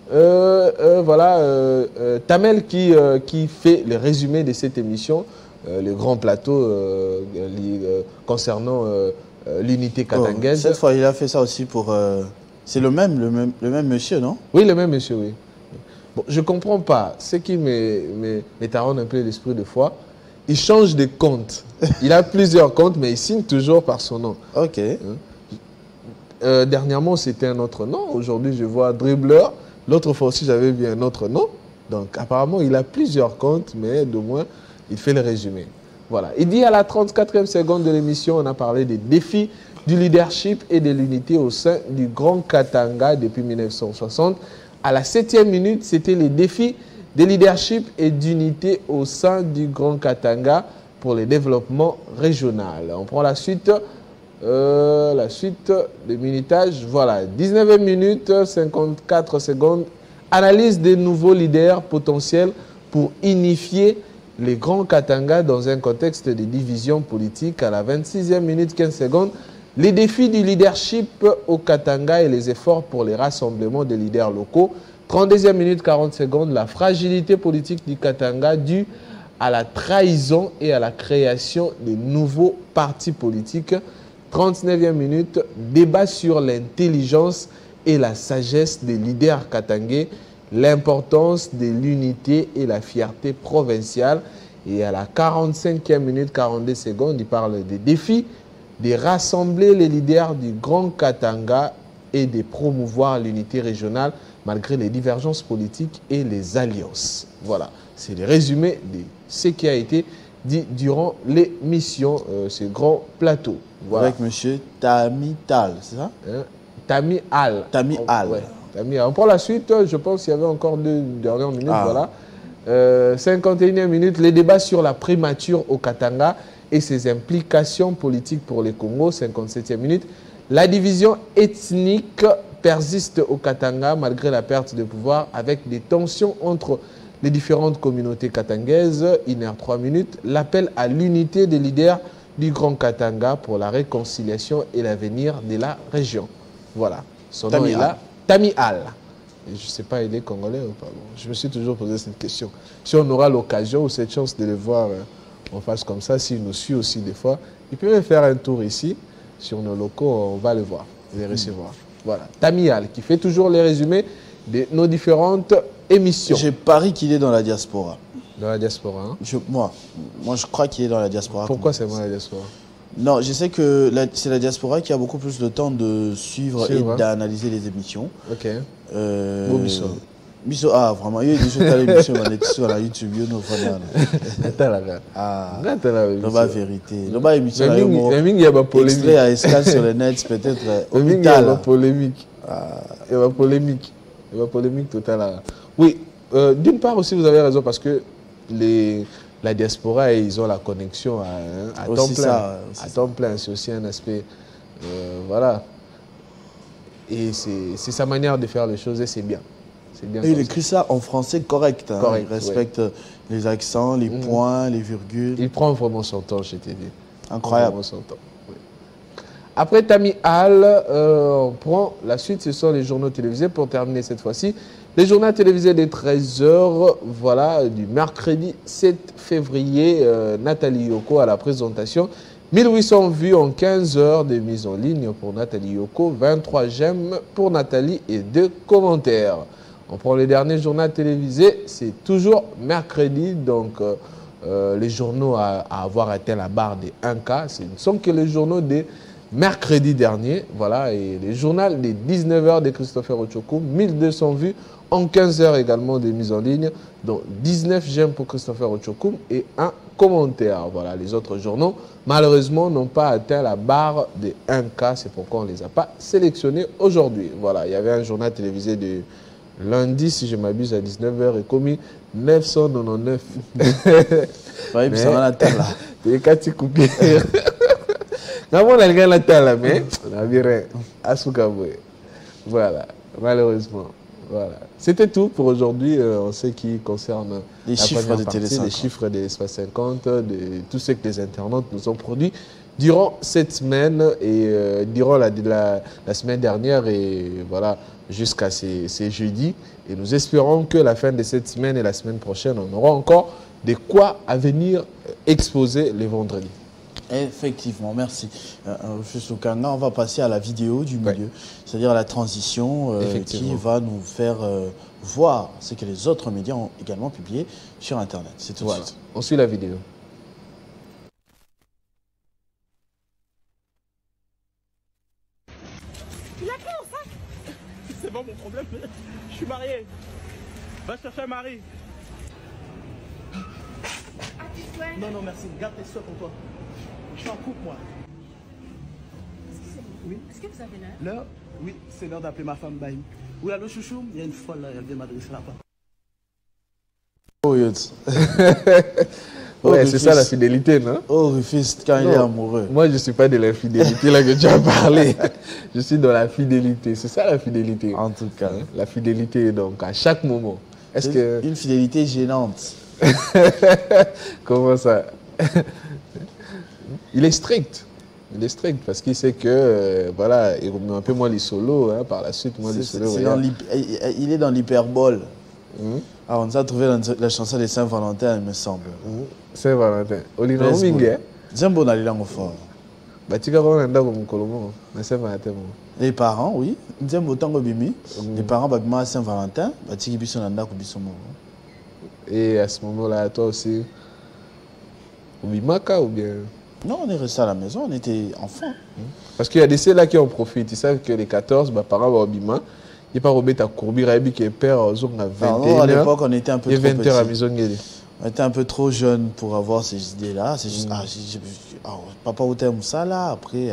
S8: voilà, Tamel qui fait le résumé de cette émission, le grand plateau concernant l'unité katangaise.
S7: Cette fois, il a fait ça aussi pour... c'est le même monsieur, non?
S8: Oui, le même monsieur, oui. Bon, je ne comprends pas. Ce qui me taronne un peu l'esprit de foi, il change de compte. Il a plusieurs comptes, mais il signe toujours par son nom.
S7: Ok.
S8: Dernièrement, c'était un autre nom. Aujourd'hui, je vois Dribbler. L'autre fois aussi, j'avais vu un autre nom. Donc, apparemment, il a plusieurs comptes, mais de moins, il fait le résumé. Voilà. Il dit à la 34e seconde de l'émission, on a parlé des défis du leadership et de l'unité au sein du Grand Katanga depuis 1960. À la 7e minute, c'était les défis de leadership et d'unité au sein du Grand Katanga pour le développement régional. On prend la suite de minutage. Voilà, 19e minute, 54 secondes. Analyse des nouveaux leaders potentiels pour unifier les grands Katanga dans un contexte de division politique. À la 26e minute, 15 secondes. Les défis du leadership au Katanga et les efforts pour les rassemblements des leaders locaux. 32e minute, 40 secondes. La fragilité politique du Katanga due à la trahison et à la création de nouveaux partis politiques. 39e minute, débat sur l'intelligence et la sagesse des leaders katangais, l'importance de l'unité et la fierté provinciale. Et à la 45e minute, 42 secondes, il parle des défis de rassembler les leaders du Grand Katanga et de promouvoir l'unité régionale malgré les divergences politiques et les alliances. Voilà, c'est le résumé de ce qui a été dit durant l'émission, ce grand plateau. Voilà.
S7: Avec M. Tami Tal, c'est ça?
S8: Tami Al.
S7: Tami Al.
S8: Ouais, Tami Al. On prend la suite, je pense qu'il y avait encore 2 dernières minutes. Voilà. 51e minute, les débats sur la primature au Katanga et ses implications politiques pour le Congo. 57e minute, la division ethnique persiste au Katanga malgré la perte de pouvoir avec des tensions entre les différentes communautés katangaises, 1h3 minutes, l'appel à l'unité des leaders du Grand Katanga pour la réconciliation et l'avenir de la région. Voilà, son nom est là, Tami Al. Je ne sais pas, il est congolais ou pas. Bon, je me suis toujours posé cette question. Si on aura l'occasion ou cette chance de le voir en face comme ça, s'il nous suit aussi des fois, il peut même faire un tour ici, sur nos locaux, on va le voir, les recevoir. Voilà, Tami Al, qui fait toujours les résumés de nos différentes émissions.
S7: Je parie qu'il est dans la diaspora.
S8: Dans la diaspora, hein?
S7: Moi, je crois qu'il est dans la diaspora.
S8: Pourquoi c'est moi la diaspora?
S7: Non, je sais que c'est la diaspora qui a beaucoup plus de temps de suivre et d'analyser les émissions.
S8: Ok.
S7: Biso, vraiment, il y a des choses à l'émission, on est sur la YouTube, nous vraiment.
S8: Attends là.
S7: Ah, la vérité. La émission,
S8: il y a pas polémique.
S7: Extrait à escale sur le net, peut-être.
S8: Il y a pas polémique. Il y a pas polémique. Il y a pas polémique totale. Oui, d'une part aussi, vous avez raison, parce que la diaspora, ils ont la connexion à temps plein. À temps plein, c'est aussi un aspect. Voilà. Et c'est sa manière de faire les choses et c'est bien. Bien
S7: et il écrit ça en français correct. Hein. Il respecte les accents, les points, les virgules.
S8: Il prend vraiment son temps, je t'ai dit.
S7: Incroyable.
S8: Son temps. Oui. Après Tami Al, on prend la suite, ce sont les journaux télévisés. Pour terminer cette fois-ci, les journaux télévisés des 13h, voilà, du mercredi 7 février, Nathalie Yoko à la présentation. 1800 vues en 15 heures de mise en ligne pour Nathalie Yoko, 23 j'aime pour Nathalie et 2 commentaires. On prend les derniers journaux télévisés, c'est toujours mercredi, donc les journaux à avoir atteint la barre des 1K, ce ne sont que les journaux des mercredi dernier, voilà, et les journaux des 19h de Christopher Ochokum, 1200 vues en 15 heures également de mise en ligne, donc 19 j'aime pour Christopher Ochokum et 1 commentaire. Voilà, les autres journaux, malheureusement, n'ont pas atteint la barre des 1K, c'est pourquoi on ne les a pas sélectionnés aujourd'hui. Voilà, il y avait un journal télévisé de lundi, si je m'abuse, à 19h, et commis 999.
S7: Oui, ça va la tête là.
S8: C'est quand tu coupes. Non, on a rien la tête là, mais on a viré à Soukaboué. Voilà, malheureusement. Voilà. C'était tout pour aujourd'hui en ce qui concerne
S7: les chiffres de
S8: Télé 50. Les chiffres de l'Espace 50, de tout ce que les internautes nous ont produit durant cette semaine et durant la semaine dernière et voilà, jusqu'à ces jeudis. Et nous espérons que la fin de cette semaine et la semaine prochaine, on aura encore de quoi à venir exposer les vendredis.
S7: Effectivement, merci. On va passer à la vidéo du milieu, c'est-à-dire à la transition qui va nous faire voir ce que les autres médias ont également publié sur Internet. C'est tout de suite.
S8: On suit la vidéo.
S2: C'est pas mon problème, je suis marié. Va chercher un mari. Non, non, merci. Garde tes soeurs pour toi. Je suis en couple, moi. Oui.
S9: Est-ce que vous avez l'heure?
S2: L'heure? Oui, c'est l'heure d'appeler ma femme Baïm. Oui, allô, chouchou? Il y a une folle là, elle vient m'adresser là-bas.
S7: Oh, Yotz.
S8: Ouais, c'est ça la fidélité, non?
S7: Oh, Rufus, quand il est amoureux.
S8: Moi, je ne suis pas de l'infidélité là que tu as parlé. Je suis dans la fidélité. C'est ça la fidélité.
S7: En tout cas.
S8: La fidélité, donc, à chaque moment.
S7: Est-ce que... Une fidélité gênante.
S8: Comment ça? Il est strict. Il est strict parce qu'il sait que, voilà, il remet un peu moins les solos, hein, par la suite, moi les solos.
S7: Il est dans l'hyperbole. Ah, on nous a trouvé dans la chanson de Saint-Valentin, il me semble.
S8: Saint-Valentin. Olina Omingue.
S7: Zembo na lilango fort.
S8: Batika ko nda ko mukolomo na Saint-Valentin.
S7: Les parents, oui. Zembo tango bimi. Les parents babima Saint-Valentin, batiki biso na ndako biso mo.
S8: Et à ce moment-là, toi aussi, au Bimaka ou bien?
S7: Non, on est resté à la maison, on était enfants.
S8: Parce qu'il y a des ceux-là qui en profitent. Ils savent que les 14, bah, parents vont au Bima. Il n'y a pas Robert à Courbir, qui est père, à 21h.
S7: À l'époque, on était un peu trop petits.
S8: 20h à Mizongeli.
S7: On était un peu trop jeunes pour avoir ces idées-là. C'est juste, papa, où t'aimes ça là? Après,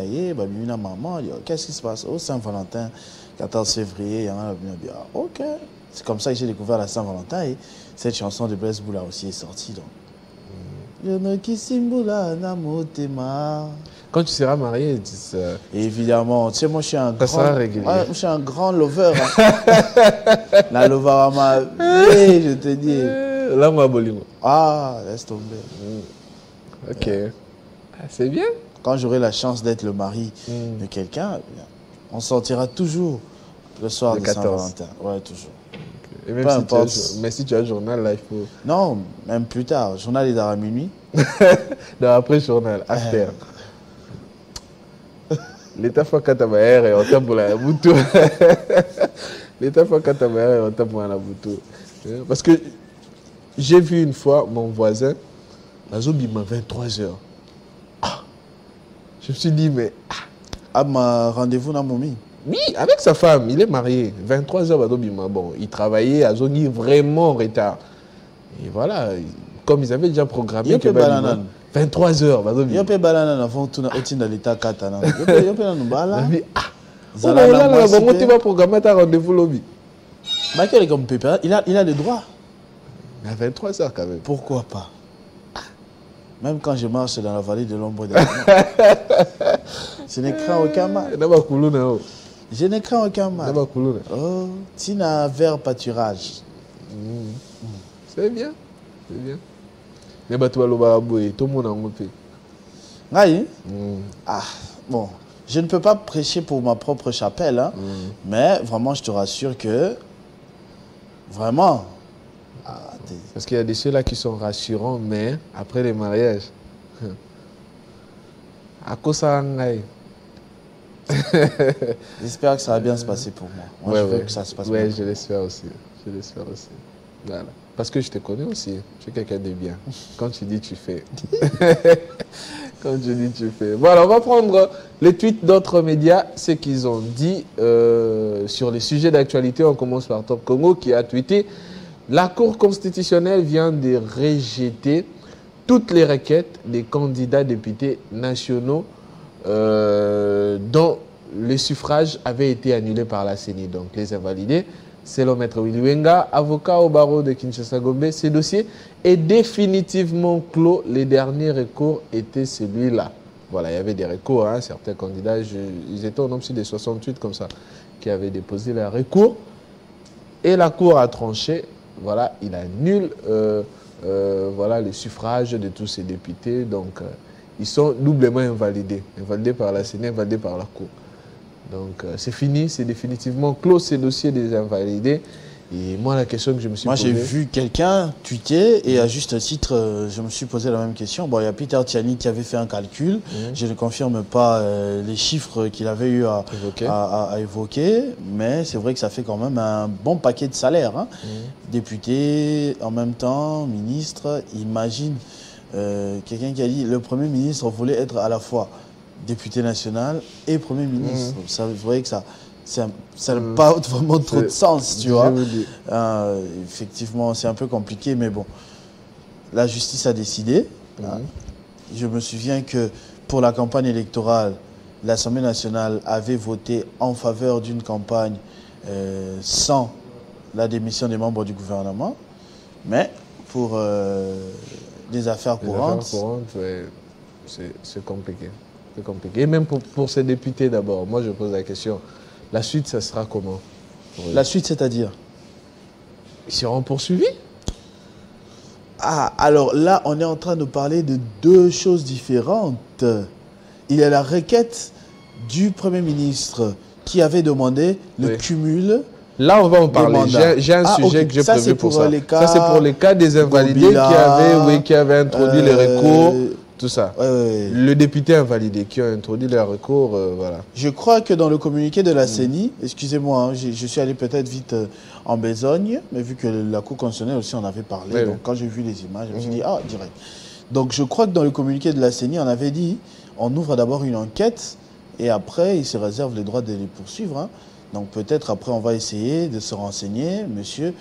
S7: maman, qu'est-ce qui se passe? Au Saint-Valentin, 14 février, il y en a dit, ok. C'est comme ça que j'ai découvert la Saint-Valentin et cette chanson de Blaise Boula aussi est sortie. Donc.
S8: Quand tu seras marié,
S7: évidemment, tu sais, moi je suis un grand lover. Hein. La lover je te dis.
S8: Là, moi, bolingo.
S7: Ah, laisse tomber.
S8: Ok. Ah, c'est bien.
S7: Quand j'aurai la chance d'être le mari de quelqu'un, on sortira toujours le soir
S8: Le
S7: de
S8: 14.
S7: Saint-Valentin. Ouais, toujours.
S8: Et même
S7: Peu
S8: si
S7: importe.
S8: mais si tu as le journal, là, il faut...
S7: Non, même plus tard. Journal est à minuit.
S8: Non, après journal, after. L'état fois quand tu as et on tape pour la boutou. L'état fois quand tu as et on tape pour la boutou. Parce que j'ai vu une fois mon voisin, il m'a 23h. Je me suis dit, mais...
S7: Ah, ma rendez-vous dans mon mi.
S8: Oui, avec sa femme, il est marié. 23h, bon, il travaillait à Zoni vraiment en retard. Et voilà, comme ils avaient déjà programmé,
S7: Il y a
S8: 23h,
S7: il y a pas banane avant tout dans l'état katana. Il y a pas de bala.
S8: Tu vas programmer ta rendez-vous lobby.
S7: Il a le droit.
S8: À 23h quand même.
S7: Pourquoi pas? Même quand je marche dans la vallée de l'ombre de la mort. Je ne crains aucun mal. Je ne crains aucun mal. Oh, Tina vers pâturage.
S8: C'est bien. C'est bien. Mais bah, tu vas le tout le monde en fait.
S7: Oui. Ah, bon. Je ne peux pas prêcher pour ma propre chapelle, hein, mais vraiment, je te rassure que. Vraiment.
S8: Parce qu'il y a des ceux-là qui sont rassurants, mais après les mariages. À cause de
S7: J'espère que ça va bien se passer pour moi. Moi, je veux que ça se passe bien.
S8: Oui, je l'espère aussi. Je l'espère aussi. Voilà. Parce que je te connais aussi. Tu es quelqu'un de bien. Quand tu dis, tu fais. Quand tu dis, tu fais. Voilà, on va prendre les tweets d'autres médias, ce qu'ils ont dit sur les sujets d'actualité. On commence par Top Congo qui a tweeté: la Cour constitutionnelle vient de rejeter toutes les requêtes des candidats députés nationaux dont le suffrage avait été annulé par la CENI, donc les invalidés. Selon Maître Willy Wenga, avocat au barreau de Kinshasa-Gombe, ce dossier est définitivement clos. Les derniers recours étaient celui-là. Voilà, il y avait des recours, hein, certains candidats, ils étaient au nombre de 68 comme ça, qui avaient déposé leur recours. Et la Cour a tranché, voilà, il annule voilà, le suffrage de tous ces députés. Donc, ils sont doublement invalidés. Invalidés par la CENI, invalidés par la Cour. Donc, c'est fini, c'est définitivement clos ces dossiers des invalidés. Et moi, la question que je me suis posée...
S7: Moi, j'ai vu quelqu'un tweeter et à juste titre, je me suis posé la même question. Bon, il y a Peter Tiani qui avait fait un calcul. Je ne confirme pas les chiffres qu'il avait eu à évoquer, mais c'est vrai que ça fait quand même un bon paquet de salaires. Hein. Député, en même temps, ministre, imagine quelqu'un qui a dit le Premier ministre voulait être à la fois député national et Premier ministre. Ça, vous voyez que ça n'a pas vraiment trop de sens, tu vois. Effectivement, c'est un peu compliqué, mais bon. La justice a décidé. Je me souviens que pour la campagne électorale, l'Assemblée nationale avait voté en faveur d'une campagne sans la démission des membres du gouvernement. Mais pour des affaires courantes...
S8: ouais, c'est compliqué. C'est compliqué. Et même pour ces députés d'abord, moi je pose la question, la suite, ça sera comment?
S7: La suite, c'est-à-dire?
S8: Ils seront poursuivis?
S7: Ah, alors là, on est en train de parler de deux choses différentes. Il y a la requête du Premier ministre qui avait demandé le cumul.
S8: Là, on va en parler. J'ai un sujet que j'ai prévu pour ça.
S7: Ça,
S8: c'est pour les cas des invalidés qui avaient introduit les recours, tout ça. Le député invalidé qui a introduit les recours, voilà.
S7: Je crois que dans le communiqué de la CENI, excusez-moi, hein, je suis allé peut-être vite en besogne, mais vu que la Cour constitutionnelle aussi en avait parlé, donc quand j'ai vu les images, je me suis dit, ah, direct. Donc je crois que dans le communiqué de la CENI, on avait dit, on ouvre d'abord une enquête et après, il se réserve le droit de les poursuivre. Hein. Donc peut-être après, on va essayer de se renseigner. Monsieur,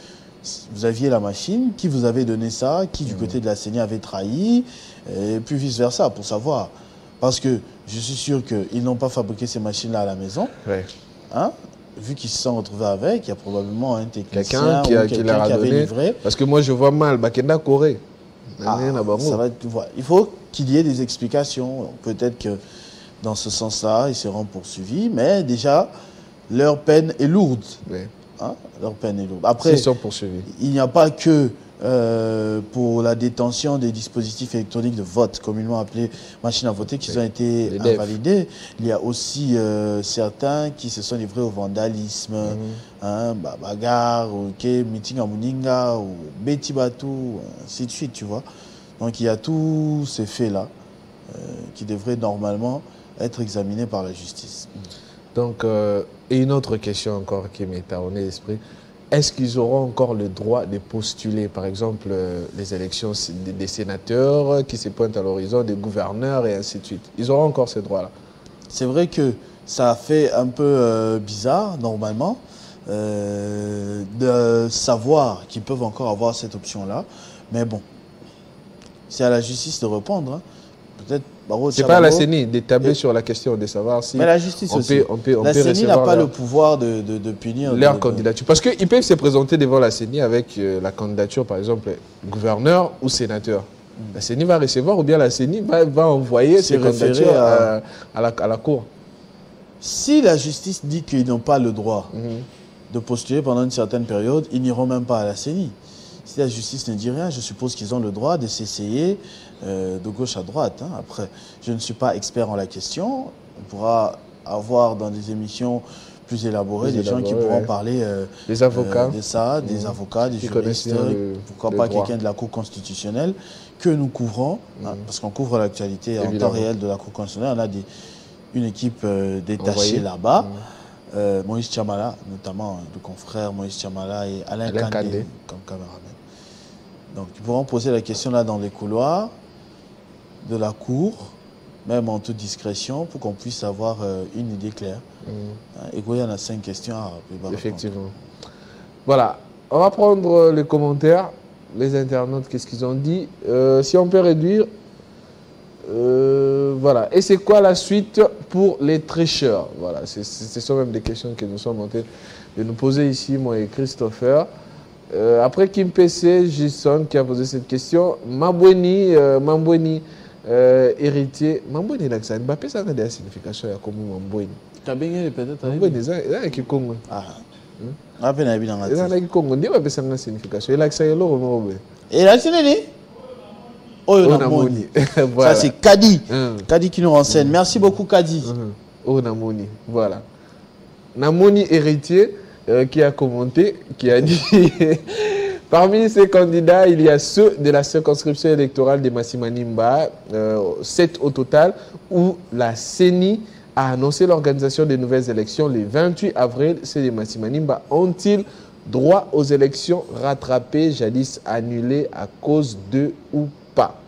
S7: vous aviez la machine, qui vous avait donné ça, qui du côté de la CENI avait trahi, et puis vice-versa, pour savoir. Parce que je suis sûr qu'ils n'ont pas fabriqué ces machines-là à la maison. Hein? Vu qu'ils se sont retrouvés avec, il y a probablement un technicien
S8: qui avait livré. Parce que moi, je vois mal, Bakenda Corée.
S7: Il faut qu'il y ait des explications. Peut-être que dans ce sens-là, ils seront poursuivis, mais déjà, leur peine est lourde. Hein? Leur peine est lourde. Après,
S8: ils sont poursuivis.
S7: Il n'y a pas que pour la détention des dispositifs électroniques de vote, communément appelés machines à voter, qui ont été invalidés. Il y a aussi certains qui se sont livrés au vandalisme, bagarre, meeting à Muninga, ou Betty Batou, ainsi de suite, tu vois. Donc il y a tous ces faits-là qui devraient normalement être examinés par la justice.
S8: Donc, et une autre question encore qui m'est taronnée l'esprit. Est-ce qu'ils auront encore le droit de postuler, par exemple, les élections des sénateurs qui se pointent à l'horizon, des gouverneurs et ainsi de suite? Ils auront encore ce droit-là?
S7: C'est vrai que ça fait un peu bizarre, normalement, de savoir qu'ils peuvent encore avoir cette option-là. Mais bon, c'est à la justice de répondre. Hein. Peut-être.
S8: C'est pas à la CENI d'établir sur la question, de savoir si
S7: mais la justice
S8: on peut
S7: la CENI n'a pas le pouvoir de punir
S8: leur candidature. Parce qu'ils peuvent se présenter devant la CENI avec la candidature, par exemple, gouverneur ou sénateur. La CENI va recevoir ou bien la CENI va envoyer ses candidatures à la Cour.
S7: Si la justice dit qu'ils n'ont pas le droit de postuler pendant une certaine période, ils n'iront même pas à la CENI. Si la justice ne dit rien, je suppose qu'ils ont le droit de s'essayer de gauche à droite. Hein. Après, je ne suis pas expert en la question. On pourra avoir dans des émissions plus élaborées des gens qui pourront parler
S8: des avocats.
S7: De ça, des avocats, des juristes, pourquoi pas quelqu'un de la Cour constitutionnelle que nous couvrons, hein, parce qu'on couvre l'actualité en temps réel de la Cour constitutionnelle. On a une équipe détachée là-bas. Moïse Tchamala, notamment le confrère Moïse Tchamala et Alain Kandé comme caméraman. Donc, ils pourront poser la question là dans les couloirs de la Cour, même en toute discrétion, pour qu'on puisse avoir une idée claire. Et il y en a 5 questions à répondre.
S8: Effectivement. Voilà, on va prendre les commentaires, les internautes, qu'est-ce qu'ils ont dit. Si on peut réduire, voilà. Et c'est quoi la suite pour les tricheurs? Voilà, ce sont même des questions que nous sommes en train de nous poser ici, moi et Christopher. Après Kim PC, Jason qui a posé cette question, Mambweni, héritier. Mambweni, ça ne va pas ça des significations comme Mambweni.
S7: Kabengé peut-être.
S8: Mambweni, ça est qui Congo.
S7: Ah. Ah, ben habile dans la.
S8: Ça est qui Congo. Dis pas ça une signification. Il a que ça est là au
S7: et là c'est né. Oh, Namoni. Ça c'est Kadi. Kadi qui nous renseigne. Merci beaucoup Kadi.
S8: Oh Namoni. Voilà. Namoni héritier. Qui a commenté, qui a dit parmi ces candidats, il y a ceux de la circonscription électorale de Masimanimba, 7 au total, où la CENI a annoncé l'organisation des nouvelles élections le 28 avril. Ces de Masimanimba ont-ils droit aux élections rattrapées, jadis annulées à cause de ou pas?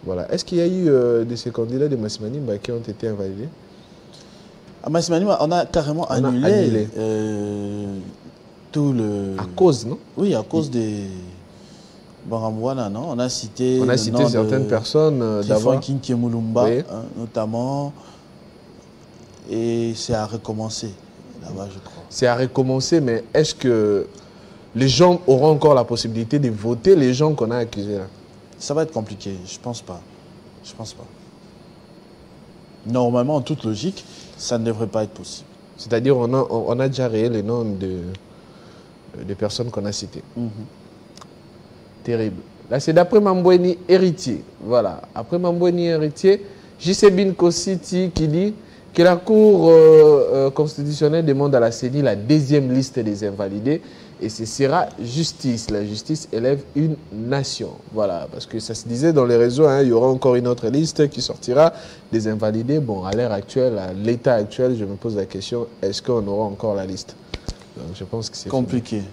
S8: Voilà. Est-ce qu'il y a eu de ces candidats de Masimanimba qui ont été invalidés?
S7: À Massimanima, on a carrément annulé tout le...
S8: À cause, non?
S7: Oui, à cause des... Baramouana, non? On a cité
S8: certaines personnes d'avant.
S7: Kinki Moulumba, oui. Hein, notamment. Et c'est à recommencer, là-bas, je crois.
S8: C'est à recommencer, mais est-ce que les gens auront encore la possibilité de voter les gens qu'on a accusés là?
S7: Ça va être compliqué, je pense pas. Je pense pas. Normalement, en toute logique, ça ne devrait pas être possible.
S8: C'est-à-dire on a déjà réel les noms de personnes qu'on a citées. Terrible. Là, c'est d'après Mambweni héritier. Voilà. Après Mambweni héritier, J.C. Binko City qui dit que la Cour constitutionnelle demande à la CENI la 2e liste des invalidés et ce sera justice. La justice élève une nation. Voilà, parce que ça se disait dans les réseaux, hein, il y aura encore une autre liste qui sortira des invalidés. Bon, à l'heure actuelle, à l'état actuel, je me pose la question, est-ce qu'on aura encore la liste? Donc, je pense que c'est
S7: compliqué.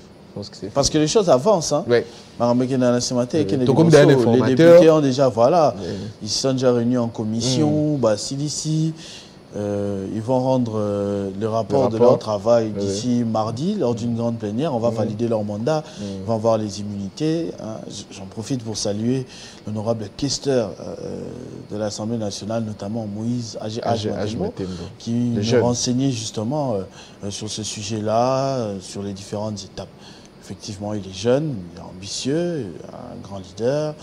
S7: Parce que les choses avancent. Hein.
S8: Oui.
S7: Les députés ont déjà, voilà, ils se sont déjà réunis en commission, CDC. Ils vont rendre le rapport de leur travail d'ici mardi, lors d'une grande plénière. On va valider leur mandat, ils vont avoir les immunités. Hein. J'en profite pour saluer l'honorable questeur de l'Assemblée nationale, notamment Moïse Ajmatembo, qui nous renseignait justement sur ce sujet-là, sur les différentes étapes. Effectivement, il est jeune, il est ambitieux, un grand leader.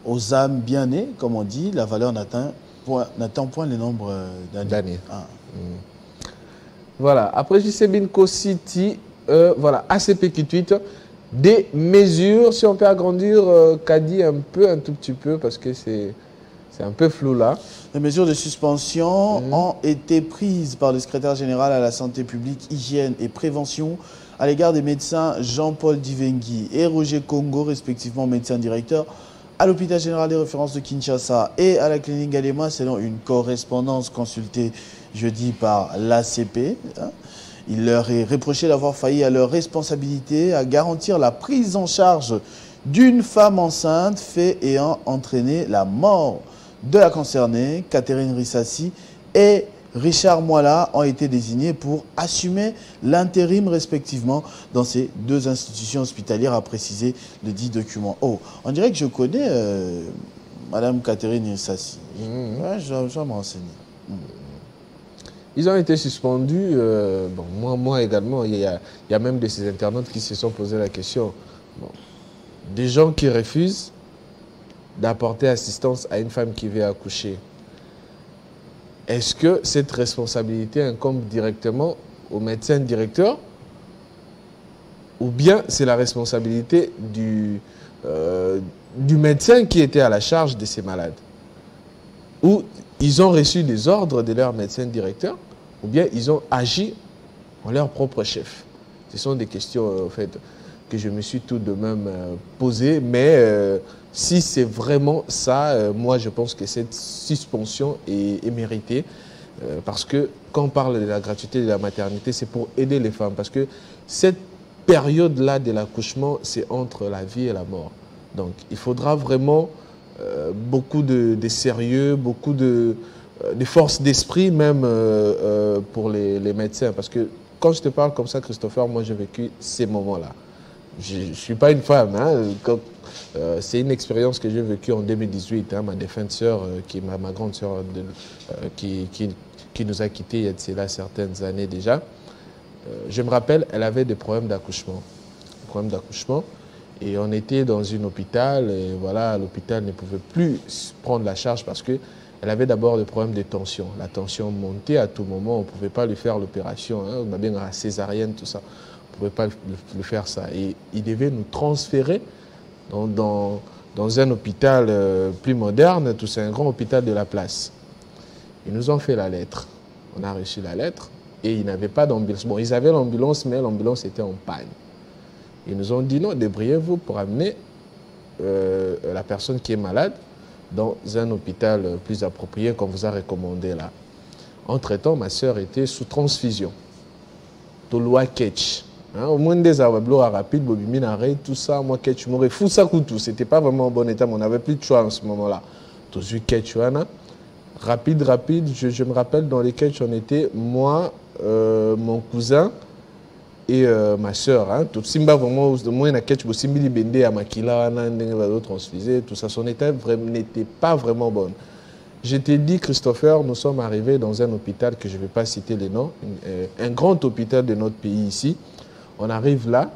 S7: Aux âmes bien nées, comme on dit, la valeur n'atteint point le nombre d'années.
S8: Voilà. Après JC Binko City, voilà, ACP qui tweet des mesures, si on peut agrandir Kadi un tout petit peu, parce que c'est un peu flou là.
S7: Les mesures de suspension ont été prises par le secrétaire général à la santé publique, hygiène et prévention à l'égard des médecins Jean-Paul Divengui et Roger Congo, respectivement médecin directeur à l'hôpital général des références de Kinshasa et à la clinique Galema, selon une correspondance consultée jeudi par l'ACP. Il leur est reproché d'avoir failli à leur responsabilité à garantir la prise en charge d'une femme enceinte, fait ayant entraîné la mort de la concernée. Catherine Rissassi et Richard Moala ont été désignés pour assumer l'intérim respectivement dans ces deux institutions hospitalières, a précisé le dit document. Oh, on dirait que je connais Madame Catherine Rissassi. Ouais, je vais me renseigner.
S8: Ils ont été suspendus. Bon, moi également, il y a même de ces internautes qui se sont posé la question. Bon, des gens qui refusent d'apporter assistance à une femme qui veut accoucher. Est-ce que cette responsabilité incombe directement au médecin directeur ou bien c'est la responsabilité du médecin qui était à la charge de ces malades? Ou ils ont reçu des ordres de leur médecin directeur ou bien ils ont agi en leur propre chef? Ce sont des questions en fait, que je me suis tout de même posées, mais si c'est vraiment ça, moi je pense que cette suspension est méritée parce que quand on parle de la gratuité de la maternité, c'est pour aider les femmes parce que cette période-là de l'accouchement, c'est entre la vie et la mort. Donc il faudra vraiment beaucoup de sérieux, beaucoup de force d'esprit même pour les médecins parce que quand je te parle comme ça, Christopher, moi j'ai vécu ces moments-là. Je ne suis pas une femme, hein, c'est une expérience que j'ai vécue en 2018. Hein, ma défunte sœur, qui est ma grande sœur, qui nous a quittés il y a de cela certaines années déjà. Je me rappelle, elle avait des problèmes d'accouchement. Et on était dans un hôpital, et voilà, l'hôpital ne pouvait plus prendre la charge parce qu'elle avait d'abord des problèmes de tension. La tension montait à tout moment, on ne pouvait pas lui faire l'opération, hein, on a bien la césarienne, tout ça. On ne pouvait pas le faire ça. Et il devait nous transférer dans un hôpital plus moderne, tout c'est un grand hôpital de la place. Ils nous ont fait la lettre. On a reçu la lettre et ils n'avaient pas d'ambulance. Bon, ils avaient l'ambulance, mais l'ambulance était en panne. Ils nous ont dit non, débrouillez-vous pour amener la personne qui est malade dans un hôpital plus approprié qu'on vous a recommandé là. Entre-temps, ma sœur était sous transfusion. Toloa Ketch. Au moins des arbres rapides, Bobby Minare, tout ça, moi, Ketch, je m'aurais fou ça tout. C'était pas vraiment en bon état, mais on n'avait plus de choix en ce moment-là. Tout de Ketch, rapide, je me rappelle dans les Ketch, on était moi, mon cousin et ma soeur. Hein. Tout Simba, vraiment, moi, na Ketch, Simbi Bende, à Makila, transfusé, tout ça, son état n'était pas vraiment bon. Je t'ai dit, Christopher, nous sommes arrivés dans un hôpital que je ne vais pas citer les noms, un grand hôpital de notre pays ici. On arrive là,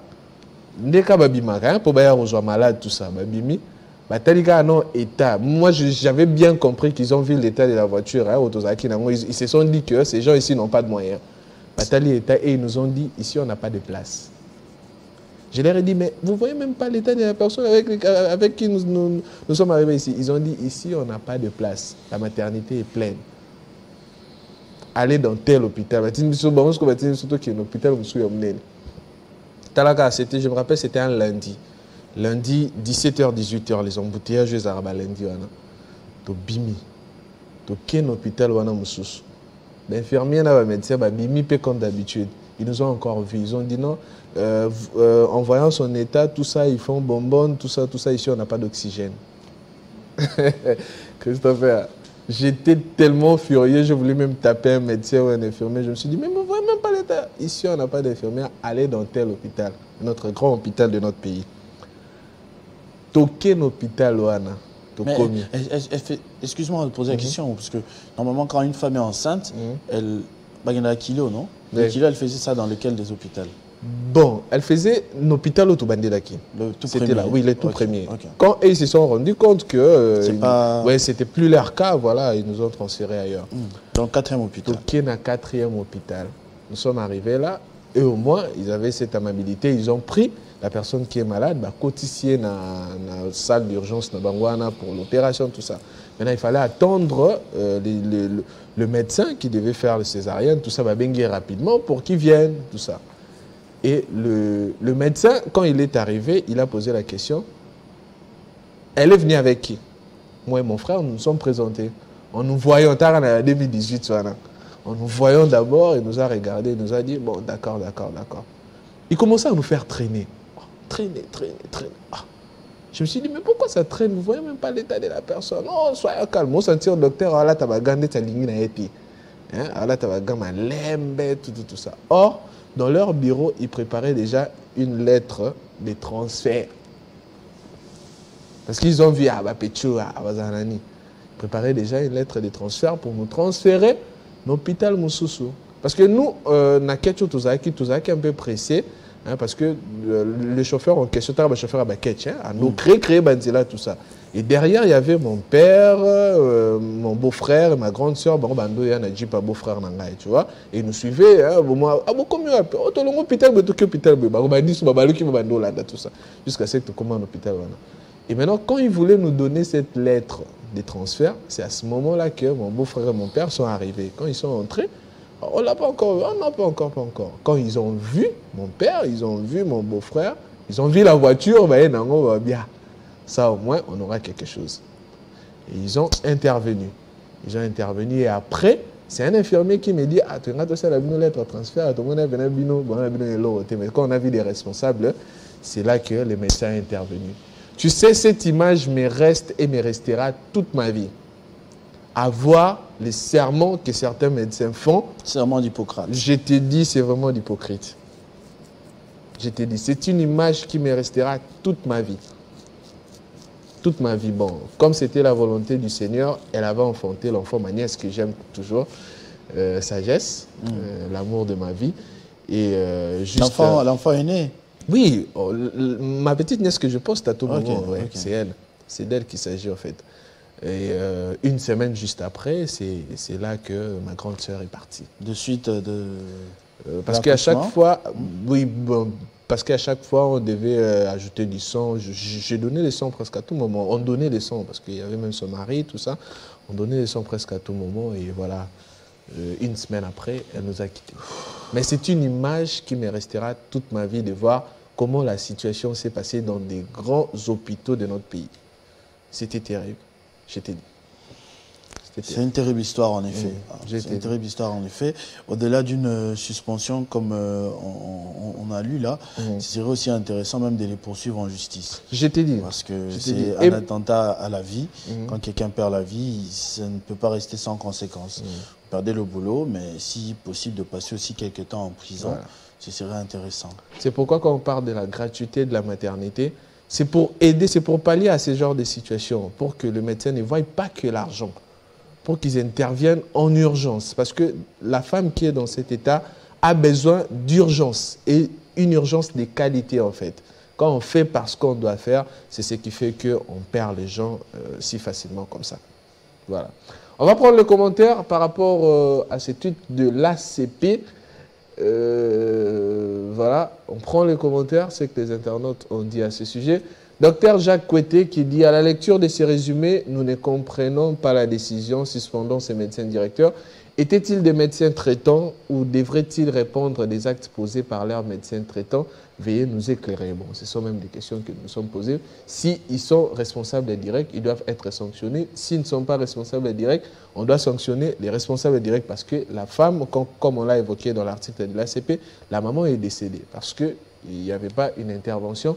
S8: ndeka babimaka pour baya rejoindre malade tout ça, babimi, batalika non état. Moi j'avais bien compris qu'ils ont vu l'état de la voiture hein, ils se sont dit que ces gens ici n'ont pas de moyens. Batali état et ils nous ont dit ici on n'a pas de place. Je leur ai dit mais vous voyez même pas l'état de la personne avec qui nous sommes arrivés ici. Ils ont dit ici on n'a pas de place. La maternité est pleine. Allez dans tel hôpital. Je me rappelle, c'était un lundi. Lundi, 17h, 18h, les embouteillages, les arabes lundi. To bimi. To ken hôpital, wana mususu. L'infirmière, le médecin, bimi, comme d'habitude. Ils nous ont encore vus. Ils ont dit non, en voyant son état, tout ça, ils font bonbonne, tout ça, ici, on n'a pas d'oxygène. Christopher, j'étais tellement furieux, je voulais même taper un médecin ou un infirmier. Je me suis dit, mais vous ne voyez même pas l'état. Ici, on n'a pas d'infirmière. Allez dans tel hôpital, notre grand hôpital de notre pays. Toquer l'hôpital, Loana.
S7: Excuse-moi de poser la question, parce que normalement, quand une femme est enceinte, elle a un kilo, non? Le kilo, elle faisait ça dans lequel des hôpitaux?
S8: Bon, elle faisait l'hôpital au Toubandé-Daki. C'était là, oui, les tout premiers. Okay. Quand ils se sont rendus compte que c'était plus leur cas, voilà, ils nous ont transférés ailleurs.
S7: Dans le 4e hôpital.
S8: Donc, il y a un 4e hôpital. Nous sommes arrivés là, et au moins, ils avaient cette amabilité. Ils ont pris la personne qui est malade, bah, cotiser dans la salle d'urgence pour l'opération, tout ça. Maintenant, il fallait attendre le médecin qui devait faire le césarienne, tout ça va bien rapidement pour qu'il vienne, tout ça. Et le médecin, quand il est arrivé, il a posé la question, elle est venue avec qui? Moi et mon frère, nous nous sommes présentés. En nous voyant, tard en 2018, en nous voyant d'abord, il nous a regardé, il nous a dit, bon, d'accord, d'accord, d'accord. Il commençait à nous faire traîner. Traîner. Ah. Je me suis dit, mais pourquoi ça traîne? Vous ne voyez même pas l'état de la personne. Non, soyez calme. On sentit au docteur, là, tu vas gagner ta ligne à épi. Là, tu vas gagner lembe, tout ça. Or, dans leur bureau, ils préparaient déjà une lettre de transfert. Parce qu'ils ont vu à Pécho, à Bazanani. Ils préparaient déjà une lettre de transfert pour nous transférer l'hôpital Moussoussou. Parce que nous, Nakecho Tozaki un peu pressé. Hein, parce que le chauffeur en question, le chauffeur à Baketch, a nous créé Banzila, tout ça. Et derrière, il y avait mon père, mon beau-frère et ma grande sœur, beau-frère, tu vois. Et ils nous suivaient, jusqu'à ce que tu commences en hôpital. Et maintenant, quand ils voulaient nous donner cette lettre de transfert, c'est à ce moment-là que mon beau-frère et mon père sont arrivés. Quand ils sont entrés, on l'a pas encore, on n'a pas encore. Quand ils ont vu mon père, ils ont vu mon beau-frère, ils ont vu la voiture, bien. Ça au moins, on aura quelque chose. Et ils ont intervenu. Et après, c'est un infirmier qui me dit, ah, tu as la lettre de transfert, mais quand on a vu les responsables, c'est là que les médecins sont intervenus. Tu sais, cette image me reste et me restera toute ma vie. À voir les serments que certains médecins font.
S7: Serment d'Hippocrate.
S8: Je te dis, c'est vraiment d'hypocrite. Je te dis, c'est une image qui me restera toute ma vie. Toute ma vie. Bon, comme c'était la volonté du Seigneur, elle avait enfanté l'enfant, ma nièce, que j'aime toujours, sagesse, l'amour de ma vie. Et
S7: l'enfant est né?
S8: Oui, ma petite nièce que je poste à tout moment, c'est elle. C'est d'elle qu'il s'agit en fait. Et une semaine juste après, c'est là que ma grande sœur est partie.
S7: De suite de...
S8: parce qu'à chaque fois, parce qu'à chaque fois, on devait ajouter du sang. J'ai donné le sang presque à tout moment. On donnait le sang parce qu'il y avait même son mari, tout ça. On donnait le sang presque à tout moment et voilà. Une semaine après, elle nous a quittés. Mais c'est une image qui me restera toute ma vie de voir comment la situation s'est passée dans des grands hôpitaux de notre pays. C'était terrible. Je t'ai dit.
S7: C'est une terrible histoire en effet. C'est une terrible histoire en effet. Au-delà d'une suspension comme on a lu là, ce serait aussi intéressant même de les poursuivre en justice.
S8: Je t'ai dit.
S7: Parce que c'est un attentat à la vie. Quand quelqu'un perd la vie, ça ne peut pas rester sans conséquences. Vous perdez le boulot, mais si possible de passer aussi quelques temps en prison, ce serait intéressant.
S8: C'est pourquoi quand on parle de la gratuité de la maternité, c'est pour aider, c'est pour pallier à ce genre de situations, pour que le médecin ne voie pas que l'argent, pour qu'ils interviennent en urgence. Parce que la femme qui est dans cet état a besoin d'urgence, et une urgence de qualité en fait. Quand on fait parce qu'on doit faire, c'est ce qui fait qu'on perd les gens si facilement comme ça. Voilà. On va prendre le commentaire par rapport à cette étude de l'ACP. Voilà, on prend les commentaires, c'est que les internautes ont dit à ce sujet. Docteur Jacques Koueté qui dit, à la lecture de ces résumés, nous ne comprenons pas la décision suspendant ces médecins directeurs. Étaient-ils des médecins traitants ou devraient-ils répondre des actes posés par leurs médecins traitants? Veuillez nous éclairer. Bon, ce sont même des questions que nous sommes posées. S'ils sont responsables directs, ils doivent être sanctionnés. S'ils ne sont pas responsables directs, on doit sanctionner les responsables directs parce que la femme, comme on l'a évoqué dans l'article de l'ACP, la maman est décédée parce qu'il n'y avait pas une intervention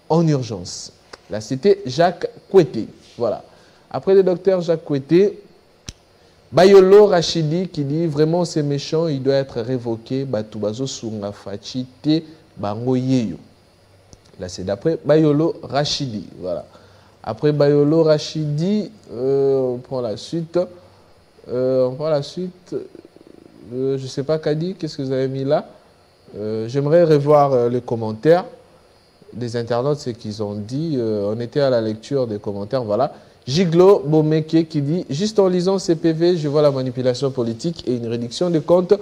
S8: en urgence. Là, c'était Jacques Koueté. Voilà. Après le docteur Jacques Koueté, Bayolo Rachidi qui dit vraiment c'est méchant, il doit être révoqué. Batubazo Sunga Fachite Bango Yeyo. Là c'est d'après Bayolo Rachidi. Voilà. Après Bayolo Rachidi, on prend la suite. Je ne sais pas Kadi, qu'est-ce que vous avez mis là? J'aimerais revoir les commentaires des internautes, ce qu'ils ont dit. On était à la lecture des commentaires. Voilà. Giglo Bomeke qui dit « Juste en lisant ces PV, je vois la manipulation politique et une réduction des comptes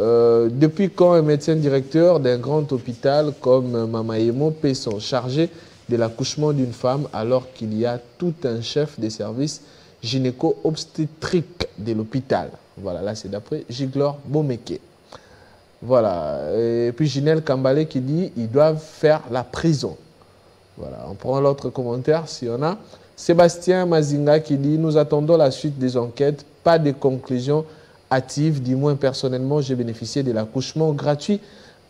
S8: Depuis quand un médecin directeur d'un grand hôpital comme Mamaemo peut s'en charger de l'accouchement d'une femme alors qu'il y a tout un chef de service gynéco-obstétrique de l'hôpital? Voilà, là c'est d'après Giglor Bomeke. Voilà, et puis Ginelle Kambale qui dit ils doivent faire la prison. Voilà, on prend l'autre commentaire si on a. Sébastien Mazinga qui dit nous attendons la suite des enquêtes, pas de conclusions hâtives. Du moins personnellement, j'ai bénéficié de l'accouchement gratuit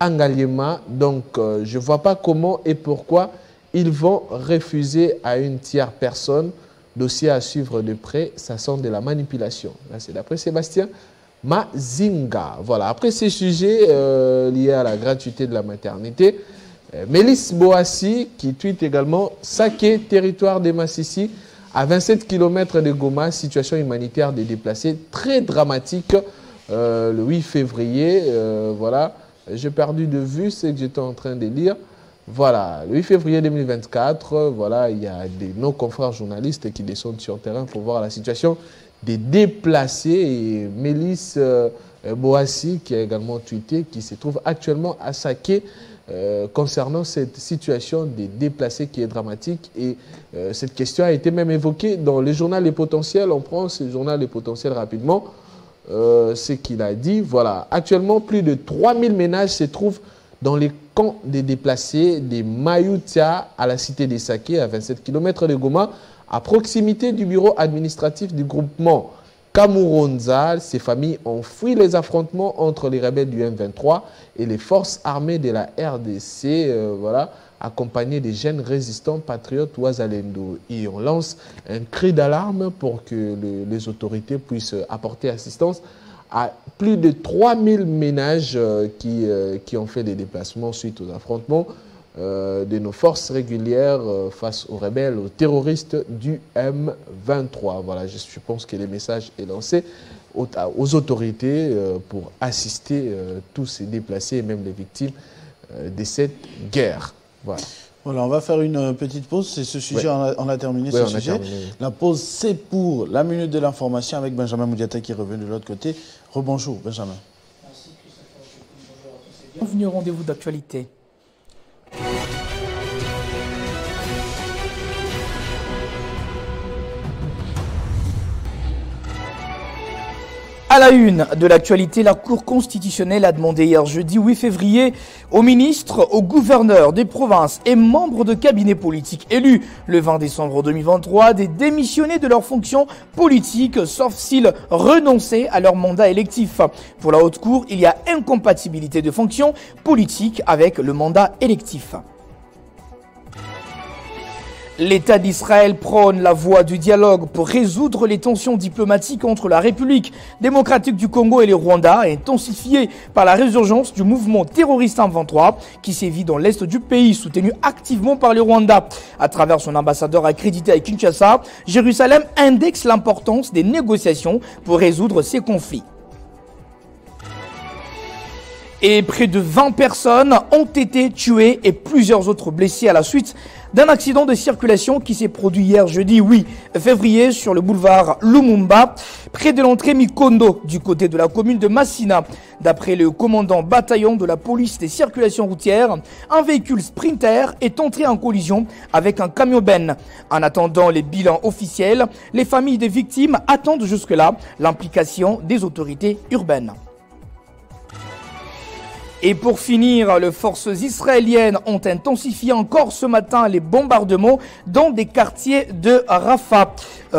S8: en Ngaliema, donc je ne vois pas comment et pourquoi ils vont refuser à une tierce personne. Dossier à suivre de près, ça sent de la manipulation. Là, c'est d'après Sébastien Mazinga. Voilà, après ces sujets liés à la gratuité de la maternité, Mélisse Boassi qui tweet également « Saké, territoire de Massissi, à 27 km de Goma, situation humanitaire des déplacés très dramatique le 8 février. Voilà, j'ai perdu de vue ce que j'étais en train de lire. Voilà, le 8 février 2024, voilà, il y a nos confrères journalistes qui descendent sur le terrain pour voir la situation des déplacés. Et Mélisse Boassi qui a également tweeté, qui se trouve actuellement à Saké, concernant cette situation des déplacés qui est dramatique. Et cette question a été même évoquée dans le journal Les Potentiels. On prend ce journal Les Potentiels rapidement. Ce qu'il a dit, voilà, actuellement plus de 3000 ménages se trouvent dans les camps des déplacés des Mayutia à la cité des Saké, à 27 km de Goma, à proximité du bureau administratif du groupement Kamuronza. Ces familles ont fui les affrontements entre les rebelles du M23 et les forces armées de la RDC, voilà, accompagnés des jeunes résistants patriotes Ouazalendo. Et on lance un cri d'alarme pour que les autorités puissent apporter assistance à plus de 3000 ménages qui ont fait des déplacements suite aux affrontements de nos forces régulières face aux rebelles, aux terroristes du M23. Voilà, je pense que le message est lancé aux autorités pour assister tous ces déplacés et même les victimes de cette guerre. Voilà.
S7: Voilà, on va faire une petite pause. C'est ce sujet, ouais. On a terminé ce sujet. La pause, c'est pour la minute de l'information avec Benjamin Moudiata qui est revenu de l'autre côté. Rebonjour, Benjamin.
S5: Merci, Christophe. Bienvenue au rendez-vous d'actualité. À la une de l'actualité, la Cour constitutionnelle a demandé hier jeudi 8 février aux ministres, aux gouverneurs des provinces et membres de cabinets politiques élus le 20 décembre 2023 de démissionner de leurs fonctions politiques, sauf s'ils renonçaient à leur mandat électif. Pour la Haute Cour, il y a incompatibilité de fonctions politiques avec le mandat électif. L'État d'Israël prône la voie du dialogue pour résoudre les tensions diplomatiques entre la République démocratique du Congo et le Rwanda, intensifiées par la résurgence du mouvement terroriste M23 qui sévit dans l'est du pays, soutenu activement par le Rwanda. À travers son ambassadeur accrédité à Kinshasa, Jérusalem indexe l'importance des négociations pour résoudre ces conflits. Et près de 20 personnes ont été tuées et plusieurs autres blessées à la suite d'un accident de circulation qui s'est produit hier jeudi 8 février sur le boulevard Lumumba, près de l'entrée Mikondo, du côté de la commune de Massina. D'après le commandant bataillon de la police des circulations routières, un véhicule Sprinter est entré en collision avec un camion-ben. En attendant les bilans officiels, les familles des victimes attendent jusque-là l'implication des autorités urbaines. Et pour finir, les forces israéliennes ont intensifié encore ce matin les bombardements dans des quartiers de Rafah,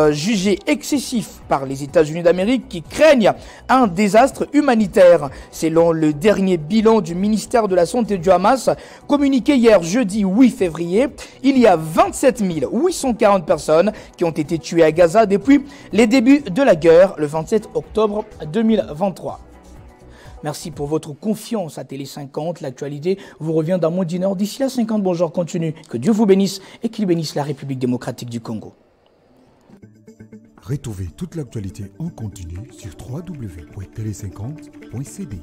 S5: jugés excessifs par les États-Unis d'Amérique qui craignent un désastre humanitaire. Selon le dernier bilan du ministère de la Santé du Hamas, communiqué hier jeudi 8 février, il y a 27 840 personnes qui ont été tuées à Gaza depuis les débuts de la guerre, le 27 octobre 2023. Merci pour votre confiance à Télé 50. L'actualité vous revient dans moins d'une heure. D'ici là, 50 bonjours continue. Que Dieu vous bénisse et qu'il bénisse la République démocratique du Congo.
S6: Retrouvez toute l'actualité en continu sur www.tele50.cd.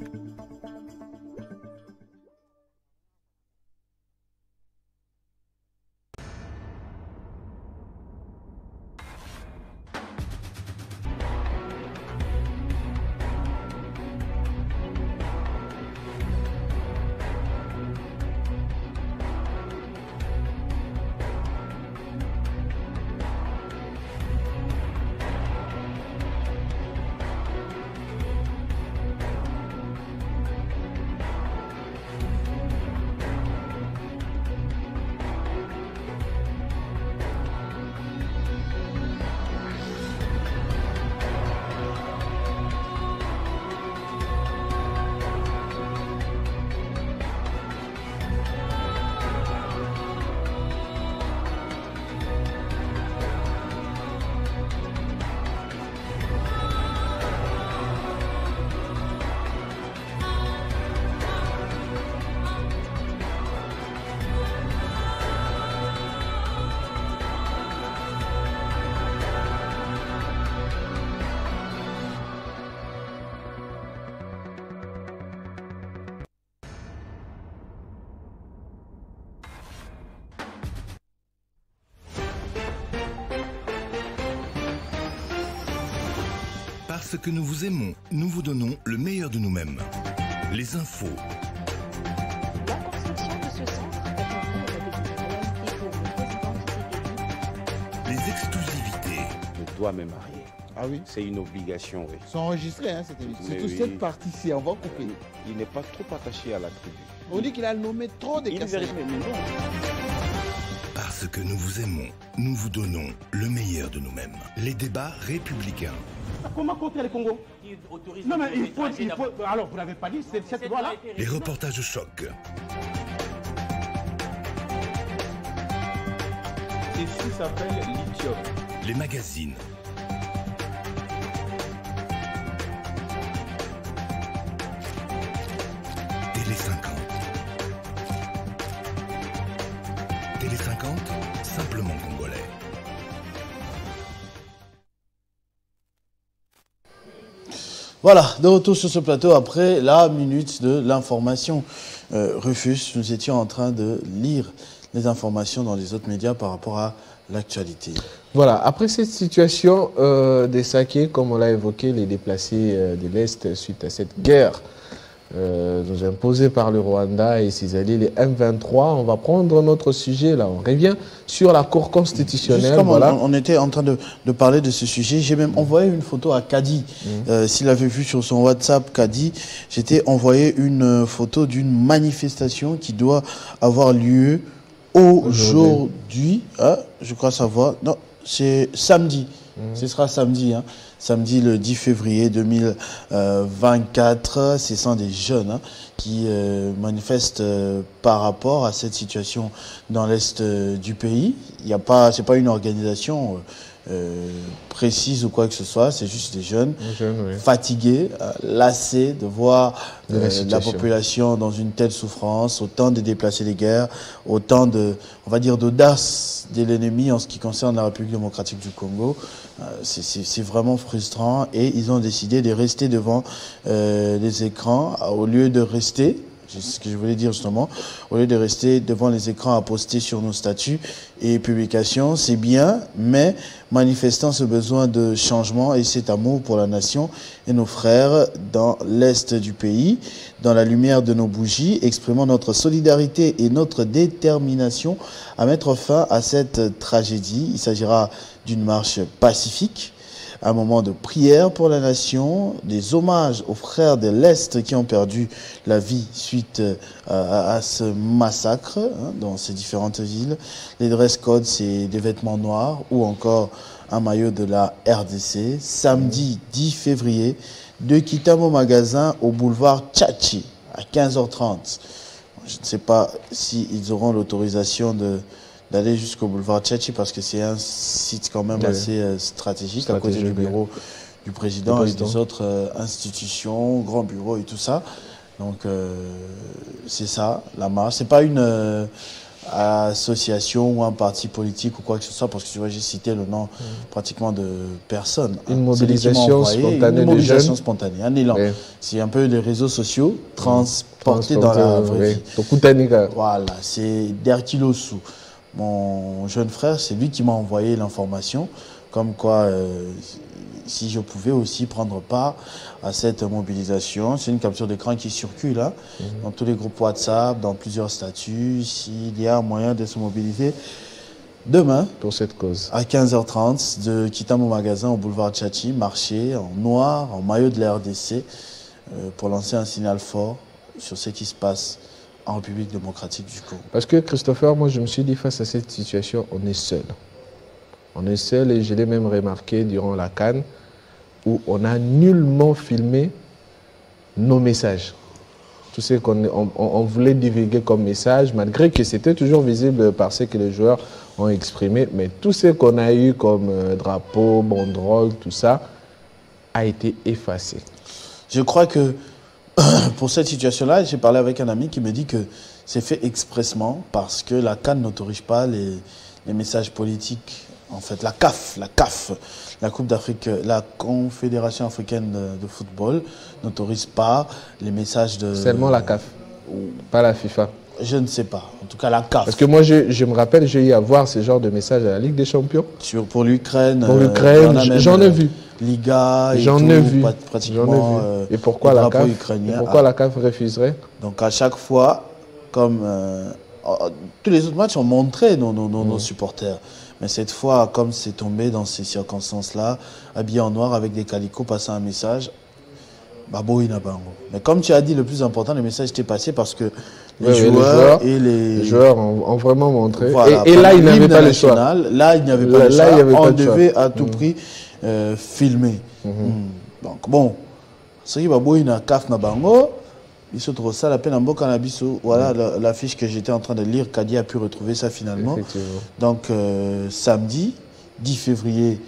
S9: Parce que nous vous aimons, nous vous donnons le meilleur de nous-mêmes. Les infos.
S10: La construction de ce centre a permis à la réalité pour le président Tshisekedi.
S9: Les exclusivités.
S11: Je dois me marier.
S12: Ah oui?
S11: C'est une obligation, oui.
S12: C'est enregistré, hein, cette émission.
S11: Mais
S12: Surtout
S11: oui.
S12: cette partie-ci, on va couper.
S11: Il n'est pas trop attaché à la tribu.
S12: On dit qu'il a nommé trop de cassettes.
S9: Parce que nous vous aimons, nous vous donnons le meilleur de nous-mêmes. Les débats républicains.
S13: Comment contrer le Congo? Non mais il faut... Alors vous n'avez pas dit cette loi-là?
S9: Les reportages choc.
S14: Ceci s'appelle lithium.
S9: Les magazines. Télé 50. Télé 50, simplement congolais.
S7: Voilà, de retour sur ce plateau après la minute de l'information. Rufus, nous étions en train de lire les informations dans les autres médias par rapport à l'actualité.
S8: Voilà, après cette situation des saquets, comme on l'a évoqué, les déplacés de l'Est suite à cette guerre nous imposée par le Rwanda et ses alliés, les M23, on va prendre notre sujet là, on revient sur la Cour constitutionnelle.
S7: Juste comme
S8: voilà.
S7: on était en train de parler de ce sujet, j'ai même envoyé une photo à Kadi. S'il avait vu sur son WhatsApp, Kadi, j'étais envoyé une photo d'une manifestation qui doit avoir lieu aujourd'hui. Je crois savoir. Non, c'est samedi. Ce sera samedi. Samedi le 10 février 2024. Ce sont des jeunes qui manifestent par rapport à cette situation dans l'Est du pays. C'est pas une organisation précise ou quoi que ce soit, c'est juste des jeunes fatigués, lassés de voir la population dans une telle souffrance, autant de déplacés des guerres, autant de, on va dire, d'audace de l'ennemi en ce qui concerne la République démocratique du Congo. C'est vraiment frustrant et ils ont décidé de rester devant les écrans au lieu de rester. C'est ce que je voulais dire justement. Au lieu de rester devant les écrans à poster sur nos statuts et publications, c'est bien, mais manifestant ce besoin de changement et cet amour pour la nation et nos frères dans l'Est du pays, dans la lumière de nos bougies, exprimant notre solidarité et notre détermination à mettre fin à cette tragédie. Il s'agira d'une marche pacifique, un moment de prière pour la nation, des hommages aux frères de l'Est qui ont perdu la vie suite à ce massacre dans ces différentes villes. Les dress codes, c'est des vêtements noirs ou encore un maillot de la RDC. Samedi 10 février, de Kitamo Magasin au boulevard Tchachi à 15h30. Je ne sais pas s'ils auront l'autorisation d'aller jusqu'au boulevard Tchachi parce que c'est un site quand même assez stratégique à côté du bureau du président et des autres institutions, grands bureaux et tout ça. Donc c'est ça, la marche. C'est pas une association ou un parti politique ou quoi que ce soit parce que tu vois, j'ai cité le nom pratiquement de personne.
S8: Une mobilisation spontanée de jeunes.
S7: Spontanée, un élan. C'est un peu les réseaux sociaux transportés dans la vraie vie. Voilà, c'est Derkilosu. Mon jeune frère, c'est lui qui m'a envoyé l'information, comme quoi si je pouvais aussi prendre part à cette mobilisation. C'est une capture d'écran qui circule dans tous les groupes WhatsApp, dans plusieurs statuts, s'il y a un moyen de se mobiliser. Demain,
S8: pour cette cause,
S7: à 15h30, de Kitamo Magasin au boulevard Tchachi, marcher en noir, en maillot de la RDC, pour lancer un signal fort sur ce qui se passe en République démocratique du Congo.
S8: Parce que Christopher, moi je me suis dit, face à cette situation, on est seul. On est seul et je l'ai même remarqué durant la CAN, où on n'a nullement filmé nos messages. Tout ce qu'on voulait divulguer comme message, malgré que c'était toujours visible par ce que les joueurs ont exprimé, mais tout ce qu'on a eu comme drapeau, banderole, tout ça, a été effacé.
S7: Je crois que pour cette situation-là, j'ai parlé avec un ami qui me dit que c'est fait expressement parce que la CAN n'autorise pas les messages politiques. En fait, la CAF, la Coupe d'Afrique, la Confédération africaine de football n'autorise pas les messages de...
S8: Seulement la CAF, pas la FIFA.
S7: Je ne sais pas. En tout cas, la CAF.
S8: Parce que moi, je me rappelle, j'ai eu à voir ce genre de message à la Ligue des Champions.
S7: Pour l'Ukraine.
S8: Pour l'Ukraine, j'en ai vu.
S7: Liga et
S8: j'en
S7: tout,
S8: ai vu.
S7: Pratiquement.
S8: Et pourquoi la CAF refuserait?
S7: Donc à chaque fois, comme tous les autres matchs ont montré nos supporters. Mais cette fois, comme c'est tombé dans ces circonstances-là, habillé en noir avec des calicots, passant un message, mais comme tu as dit, le plus important, le message était passé parce que les joueurs
S8: ont vraiment montré.
S7: Voilà,
S8: et là, ils n'avaient pas le choix.
S7: Là, il n'y avait pas le choix. On devait à tout prix filmer. Donc bon, ce qui va boire une CAF na bango, il se trouve ça la peine en beau cannabiso. Voilà l'affiche que j'étais en train de lire. Kadi a pu retrouver ça finalement. Donc samedi 10 février,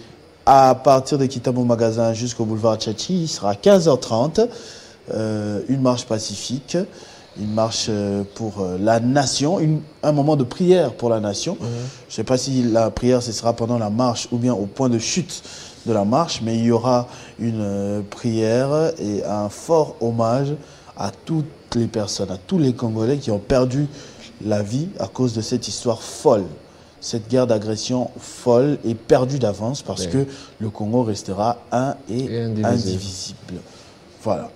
S7: à partir de Kitabo Magasin jusqu'au boulevard Tchachi, il sera 15h30. Une marche pacifique, une marche pour la nation, un moment de prière pour la nation. Je ne sais pas si la prière ce sera pendant la marche ou bien au point de chute de la marche, mais il y aura une prière et un fort hommage à toutes les personnes, à tous les Congolais qui ont perdu la vie à cause de cette histoire folle. Cette guerre d'agression folle est perdue d'avance parce que le Congo restera un et indivisible. Voilà.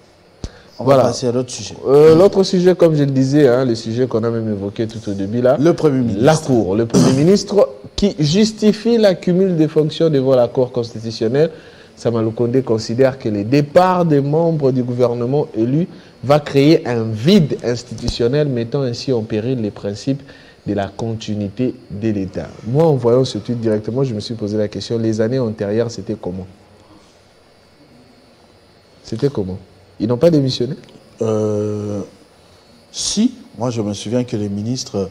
S7: On va passer à l'autre sujet.
S8: L'autre sujet, comme je le disais, hein, le sujet qu'on a même évoqué tout au début là.
S7: Le Premier ministre.
S8: La Cour. Le Premier ministre qui justifie l'accumul des fonctions devant la Cour constitutionnelle. Sama Lukonde considère que le départ des membres du gouvernement élus va créer un vide institutionnel, mettant ainsi en péril les principes de la continuité de l'État. Moi, en voyant ce tweet directement, je me suis posé la question, les années antérieures, c'était comment? C'était comment? Ils n'ont pas démissionné?
S7: Si. Moi, je me souviens que les ministres,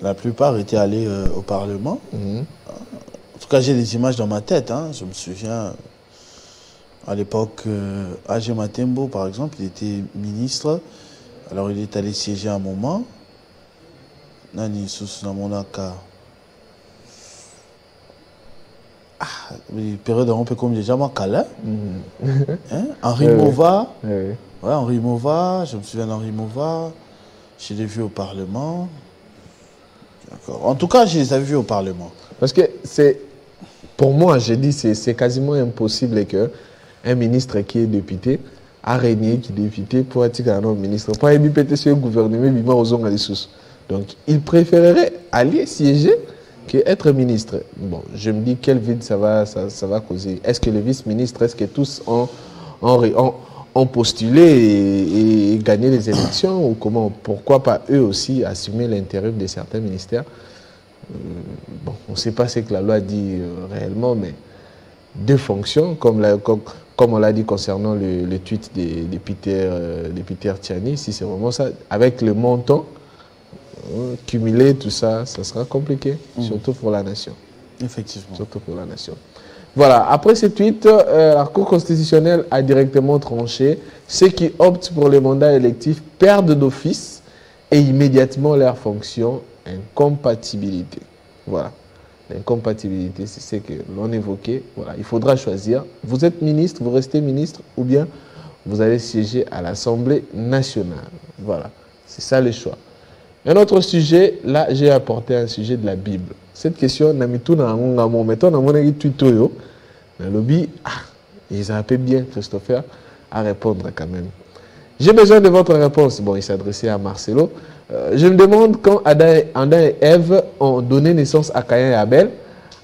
S7: la plupart étaient allés au Parlement. En tout cas, j'ai des images dans ma tête. Hein. Je me souviens, à l'époque, A.G. Matembo, par exemple, il était ministre. Alors, il est allé siéger un moment. Nani Sousnamonaka. Période un peu comme déjà Makala. Henri Mova. Ouais, Henri Mova. Je me souviens d'Henri Mova. Je l'ai vu au Parlement. En tout cas, je les ai vus au Parlement.
S8: Parce que c'est, pour moi, j'ai dit, c'est quasiment impossible qu'un ministre qui est député a régné, qui est député, pour être un ministre. Pour être sur le gouvernement, donc, il préférerait aller siéger qu'être ministre. Bon, je me dis quel vide ça va causer. Est-ce que les vice-ministres, est-ce que tous ont postulé et gagné les élections ou comment? Pourquoi pas eux aussi assumer l'intérim de certains ministères? Bon, on ne sait pas ce que la loi dit réellement, mais deux fonctions, comme on l'a dit concernant le tweet de Peter Tiani, si c'est vraiment ça, avec le montant, cumuler tout ça, ça sera compliqué, surtout pour la nation.
S7: Effectivement.
S8: Surtout pour la nation. Voilà, après ce tweet, la Cour constitutionnelle a directement tranché. Ceux qui optent pour les mandats électifs perdent d'office et immédiatement leur fonction incompatibilité. Voilà. L'incompatibilité, c'est ce que l'on évoquait. Voilà, il faudra choisir. Vous êtes ministre, vous restez ministre, ou bien vous allez siéger à l'Assemblée nationale. Voilà, c'est ça le choix. Un autre sujet, là j'ai apporté un sujet de la Bible. Cette question, ils ont appelé bien Christopher à répondre quand même. J'ai besoin de votre réponse. Bon, il s'adressait à Marcelo. Je me demande quand Adam et Ève ont donné naissance à Caïn et Abel.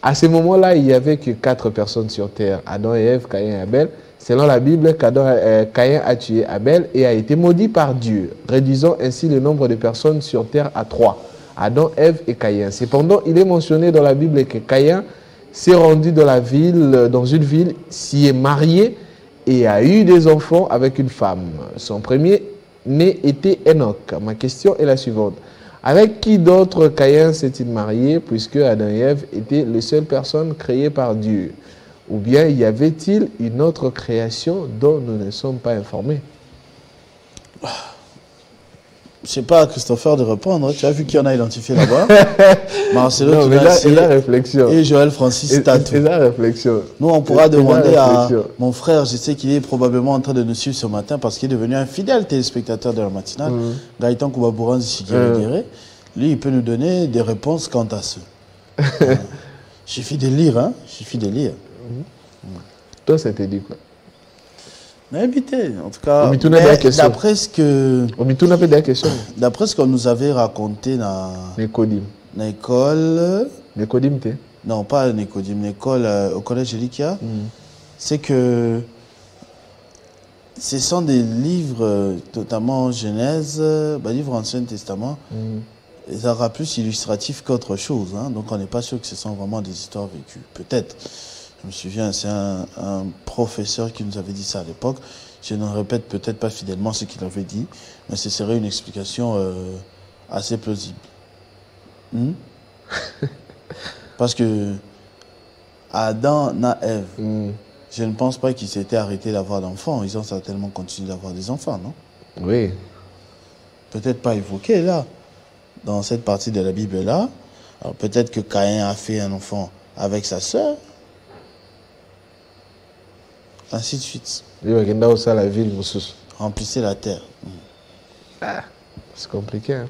S8: À ce moment-là, il n'y avait que 4 personnes sur terre. Adam et Ève, Caïn et Abel. Selon la Bible, Caïn a tué Abel et a été maudit par Dieu, réduisant ainsi le nombre de personnes sur terre à 3. Adam, Ève et Caïn. Cependant, il est mentionné dans la Bible que Caïn s'est rendu dans une ville, s'y est marié et a eu des enfants avec une femme. Son premier né était Enoch. Ma question est la suivante. Avec qui d'autre Caïn s'est-il marié, puisque Adam et Ève étaient les seules personnes créées par Dieu? Ou bien y avait-il une autre création dont nous ne sommes pas informés?
S7: Je sais pas à Christopher de répondre. Tu as vu qui en a identifié là-bas? Marcelo,
S8: non, mais c'est la réflexion.
S7: Et Joël Francis Tatou.
S8: C'est la réflexion.
S7: Nous, on pourra demander à mon frère, je sais qu'il est probablement en train de nous suivre ce matin parce qu'il est devenu un fidèle téléspectateur de la matinale. Gaëtan Koubabouran Sigiré. Lui, il peut nous donner des réponses quant à ce. Il suffit de lire, hein? Il suffit de lire.
S8: Toi, ça t'a dit quoi?
S7: Évité, en tout cas,
S8: d'après ce que... D'après
S7: ce qu'on nous avait raconté dans l'école...
S8: Nécodim, t'es?
S7: Non, pas Nécodim, l'école au collège Elikia, c'est que ce sont des livres, notamment Genèse, livres Ancien Testament, et ça sera plus illustratif qu'autre chose, hein, donc on n'est pas sûr que ce sont vraiment des histoires vécues. Peut-être. Je me souviens, c'est un professeur qui nous avait dit ça à l'époque. Je ne répète peut-être pas fidèlement ce qu'il avait dit, mais ce serait une explication assez plausible. Parce que Adam et Ève, je ne pense pas qu'ils s'étaient arrêtés d'avoir d'enfants. Ils ont certainement continué d'avoir des enfants, non?
S8: Oui.
S7: Peut-être pas évoqué là, dans cette partie de la Bible-là. Alors peut-être que Caïn a fait un enfant avec sa sœur. Ainsi de suite. Remplissez la terre.
S8: C'est compliqué. Hein?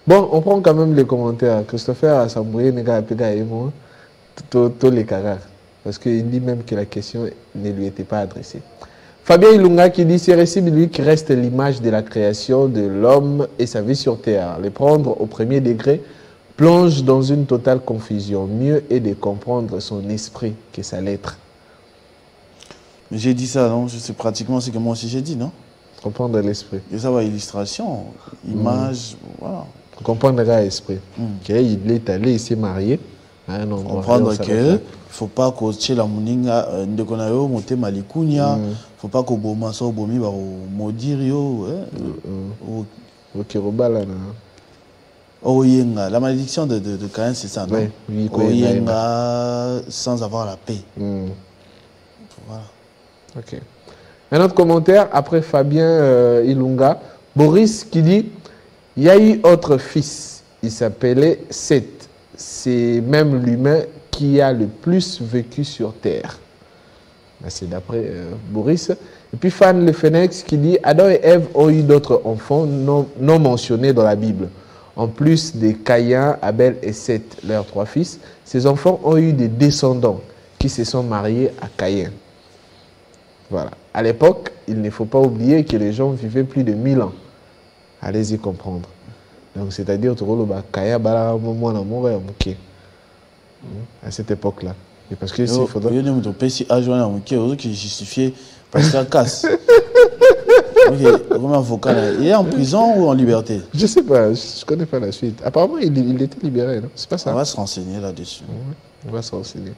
S8: Bon, on prend quand même les commentaires. Christopher a s'embrouillé, tous les caractères. Parce qu'il dit même que la question ne lui était pas adressée. Fabien Ilunga qui dit, c'est récit lui qui reste l'image de la création de l'homme et sa vie sur terre. Les prendre au premier degré plonge dans une totale confusion. Mieux est de comprendre son esprit que sa lettre.
S7: Mais j'ai dit ça, non? C'est pratiquement ce que moi aussi j'ai dit, non?
S8: Comprendre l'esprit.
S7: Et ça va, illustration, image, voilà.
S8: Comprendre l'esprit. Il est allé, il s'est marié.
S7: Comprendre qu'il ne faut pas que la mouninga, ne konayo mote malikunya, faut pas que boma so bomi ba maudire yo, Oyenga, la malédiction de Caïn, c'est ça, non? Oui, Oyenga sans avoir la paix. Voilà.
S8: Ok. Un autre commentaire, après Fabien Ilunga, Boris qui dit, il y a eu autre fils, il s'appelait Seth. C'est même l'humain qui a le plus vécu sur Terre. C'est d'après Boris. Et puis Fan Le Phénix qui dit, Adam et Ève ont eu d'autres enfants non mentionnés dans la Bible. En plus de Caïn, Abel et Seth, leurs 3 fils, ces enfants ont eu des descendants qui se sont mariés à Caïn. Voilà. À l'époque, il ne faut pas oublier que les gens vivaient plus de 1000 ans. Allez-y comprendre. Donc, c'est-à-dire, à cette époque-là. Et parce que il faudrait...
S7: Il est en prison ou en liberté?
S8: Je ne sais pas, je ne connais pas la suite. Apparemment, il était libéré, non? C'est pas ça?
S7: On va se renseigner là-dessus.
S8: On va se renseigner.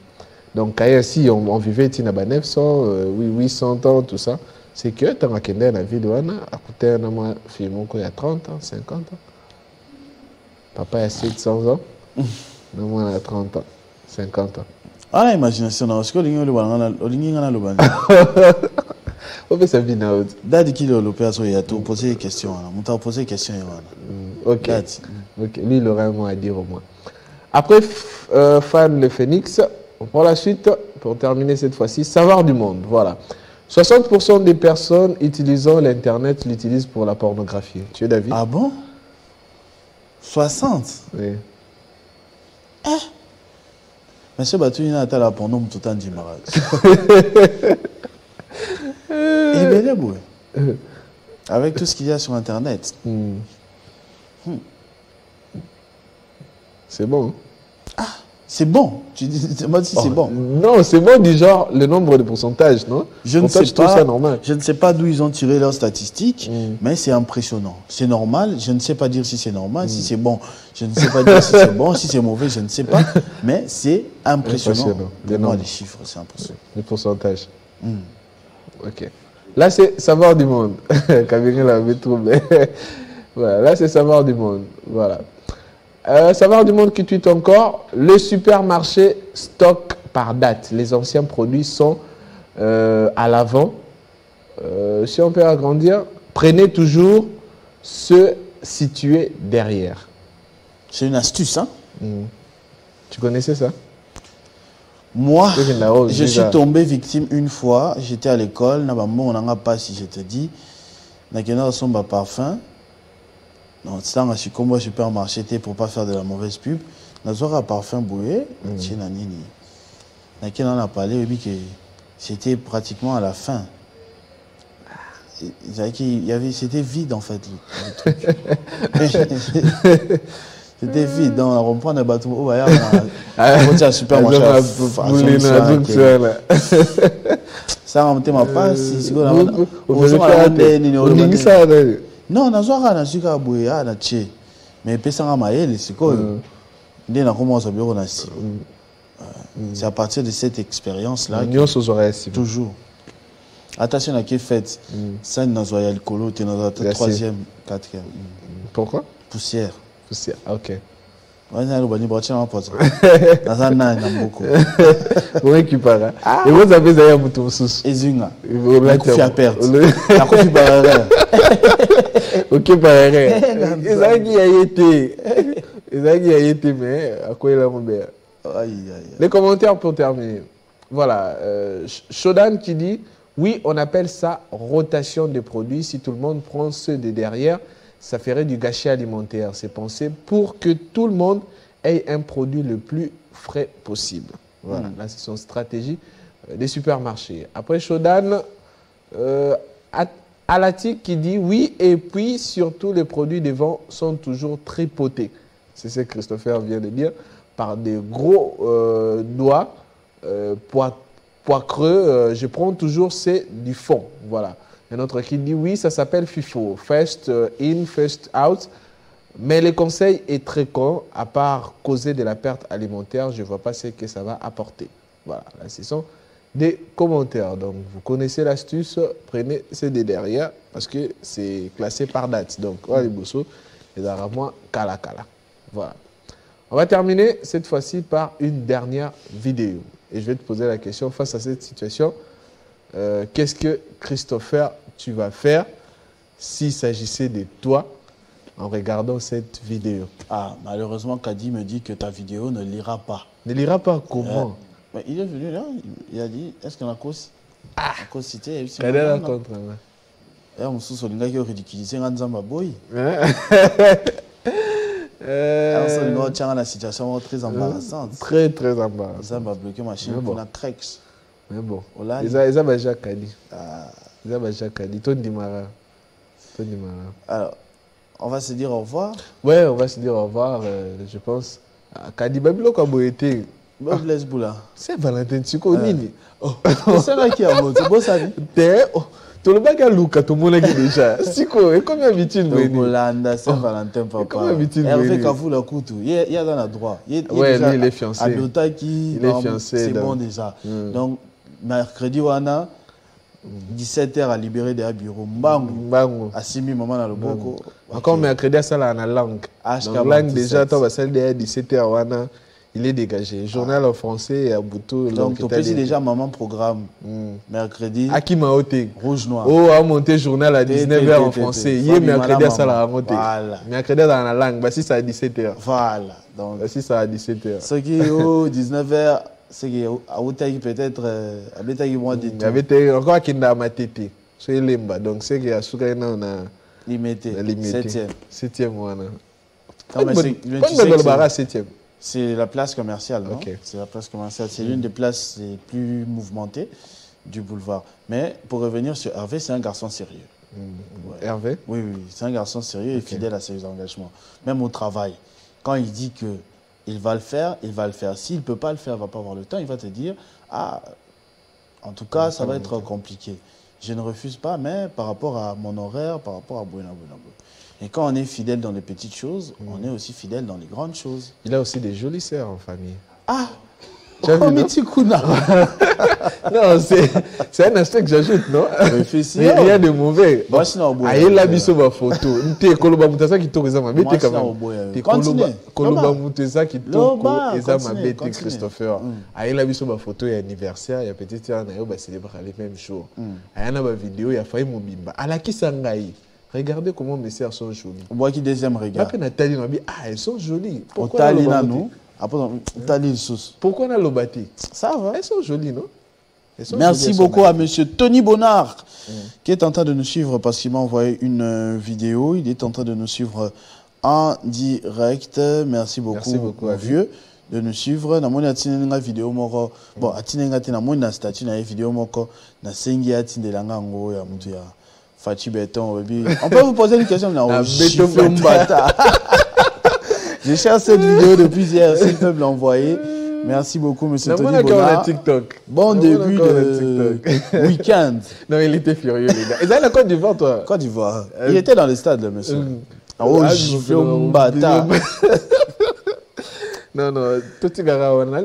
S8: Donc, si on vivait 900, 800 ans, tout ça, c'est que tu as la vie de Wana, à côté de moi, il y a 30 ans, 50 ans. Papa a 700 ans, moi, il a 30 ans, 50 ans.
S7: Ah, l'imagination, non, est-ce que le
S8: on fait sa vie now.
S7: Dadi qui le perso, il a tout posé des questions. On t'a posé des questions.
S8: Ok. Lui, il aurait un mot à dire au moins. Après, Fan Le Phénix, pour la suite, pour terminer cette fois-ci, savoir du monde. Voilà. 60% des personnes utilisant l'Internet l'utilisent pour la pornographie. Tu es d'avis?
S7: Ah bon? 60?
S8: Oui.
S7: Monsieur Batou, il a été là pour nous tout le temps d'Imarag. Avec tout ce qu'il y a sur Internet.
S8: C'est bon.
S7: Ah, c'est bon. Tu dis, moi si c'est bon.
S8: Non, c'est bon du genre le nombre de pourcentages, non?
S7: Je ne sais pas. Ça normal. Je ne sais pas d'où ils ont tiré leurs statistiques, mais c'est impressionnant. C'est normal. Je ne sais pas dire si c'est normal, si c'est bon. Je ne sais pas dire si c'est bon, si c'est mauvais, je ne sais pas. Mais c'est impressionnant. Moi, les chiffres, c'est impressionnant.
S8: Les pourcentages. Ok. Là, c'est savoir du monde. Kabiril avait trouvé. Voilà, là, c'est savoir du monde. Voilà. Savoir du monde qui tweet encore. Le supermarché stocke par date. Les anciens produits sont à l'avant. Si on peut agrandir, prenez toujours ceux situé derrière.
S7: C'est une astuce, hein?
S8: Tu connaissais ça?
S7: Moi, je suis tombé victime une fois. J'étais à l'école, on n'a pas si je te dis. N'a son parfum. Non, c'est un supermarché pour pas faire de la mauvaise pub. N'a un parfum bouillé. On a parlé, que c'était pratiquement à la fin. C'était vide en fait. C'était vide. On reprend des bâtons. On va dire un supermarché. Ça a remonté ma passe. Non, on a un sucre bouillé. Mais ça a maïl. C'est quoi? C'est à partir de cette expérience-là. Toujours. Attention à qui fait. Ça, nous avons le colo, tu as le troisième, quatrième.
S8: Pourquoi?
S7: Poussière.
S8: Poussière, ok.
S7: Ouais, on a beaucoup.
S8: Vous récupérez. Et vous avez d'ailleurs mon sous.
S7: Ezunga. La coupe à perte. La coupe
S8: ok, pareil. Ils ont été, mais à quoi il a mon père? Les commentaires pour terminer. Voilà. Shodan qui dit. Oui, on appelle ça rotation de produits. Si tout le monde prend ceux de derrière, ça ferait du gâchis alimentaire. C'est pensé pour que tout le monde ait un produit le plus frais possible. Voilà, là c'est son stratégie des supermarchés. Après Shodan, Alatik qui dit oui, et puis surtout les produits devant sont toujours tripotés. C'est ce que Christopher vient de dire, par des gros doigts, poids creux, je prends toujours c'est du fond. Voilà. Un autre qui dit oui, ça s'appelle FIFO, first in, first out. Mais le conseil est très con, à part causer de la perte alimentaire, je ne vois pas ce que ça va apporter. Voilà, là ce sont des commentaires. Donc vous connaissez l'astuce, prenez CD derrière parce que c'est classé par date. Donc les bossos, les arabes, kala. Voilà. On va terminer cette fois-ci par une dernière vidéo. Et je vais te poser la question face à cette situation. Qu'est-ce que Christopher, tu vas faire s'il s'agissait de toi en regardant cette vidéo?
S7: Ah, malheureusement, Kadi me dit que ta vidéo ne lira pas.
S8: Ne lira pas comment?
S7: Il est venu là, il a dit, est-ce qu'on a cause? Cause cité.
S8: Quelle est la contre?
S7: On se souvient qu'il a ridiculisé un Nzamba boy. On tient la situation très embarrassante.
S8: Très embarrassante.
S7: Ça m'a bloqué ma chaîne pour la Trex.
S8: Mais bon. Ils ont déjà Kadi. Ils ont déjà Kadi. Ton Dimara. Alors,
S7: on va se dire au revoir.
S8: Ouais, on va se dire au revoir, je pense. Kadi Babilo Kaboete.
S7: Blaise Boula.
S8: C'est Valentin Tiko Nini.
S7: C'est là qui a monté. C'est beau ça.
S8: Tout le bac à Luca, tout le monde a déjà. Siko, et comme habitude,
S7: Bolanda, Saint-Valentin, papa.
S8: Comme habitude,
S7: Hervé Kafou, la couture. Il y a dans la droit.
S8: Ouais, lui, il est fiancé.
S7: Adota qui.
S8: Il est fiancé.
S7: C'est bon déjà. Donc, mercredi, on a 17h à libérer des bureaux. Mbango. À 6 000 moments dans le boko.
S8: Encore mercredi, ça là, on a langue. Donc, langue déjà, tu vas salir à 17h, on a. Il est dégagé. Journal en français à Boutou.
S7: Donc, tu peux déjà maman programme. Mercredi.
S8: Aki Maote.
S7: Rouge noir.
S8: Oh, a monté journal à 19h en français. Hier, mercredi, ça l'a monté. Mercredi, dans la langue. Bah, si ça à 17h.
S7: Voilà. Donc,
S8: si ça à 17h.
S7: Ce qui est au 19h, c'est qu'il y a peut-être.
S8: Encore qui n'a pas été. C'est Limba. Donc, c'est qu'il y a souvent on a.
S7: Limité. 7e.
S8: Voilà.
S7: Septième. C'est la place commerciale, non? C'est la place commerciale. C'est l'une des places les plus mouvementées du boulevard. Mais pour revenir sur Hervé, c'est un garçon sérieux.
S8: Hervé?
S7: Oui, c'est un garçon sérieux et fidèle à ses engagements. Même au travail. Quand il dit qu'il va le faire, il va le faire. S'il ne peut pas le faire, il ne va pas avoir le temps, il va te dire, ah, en tout cas, ça va être compliqué. Je ne refuse pas, mais par rapport à mon horaire, par rapport à Bouena. Et quand on est fidèle dans les petites choses, on est aussi fidèle dans les grandes choses.
S8: Il a aussi des jolies sœurs en famille.
S7: Ah,
S8: Mitikuna. Non, c'est un aspect que j'ajoute, non? Mais rien de mauvais.
S7: Moi, je suis en bois.
S8: Il a mis sur ma photo. Tu Koloba Moutessa qui tourne ça, mais tu Koloba Moutessa qui tourne ça, ma bête Christopher. Il a mis sur ma photo, il y a anniversaire, il y a peut-être un célébrer les mêmes jours. Il y a une vidéo, il y a failli Mobimba. À la qui s'engaille. Regardez comment mes sœurs sont jolies.
S7: Moi qui deuxième regard.
S8: Nathalie m'a dit, ah, elles sont jolies.
S7: Pourquoi on a
S8: Pourquoi on a l'obati?
S7: Ça va.
S8: Elles sont jolies, non?
S7: Merci beaucoup à monsieur Tony Bonnard qui est en train de nous suivre parce qu'il m'a envoyé une vidéo. Il est en train de nous suivre en direct. Merci beaucoup à vieux de nous suivre. Namoni atinenga vidéo moko. Bon, atinenga na statut na vidéo moko na sengi atindelanga ngo ya mutu ya Fachi Béton. On peut vous poser une question là. Je cherche cette vidéo depuis hier. S'il peut me l'envoyer. Merci beaucoup, monsieur Tony Bonnard.
S8: TikTok.
S7: Bon début de week-end.
S8: Non, il était furieux, les gars. Ils avaient la Côte d'Ivoire, toi?
S7: Côte d'Ivoire. Il était dans le stade, le monsieur. Oh, je
S8: non, non. Tout ce gars, on a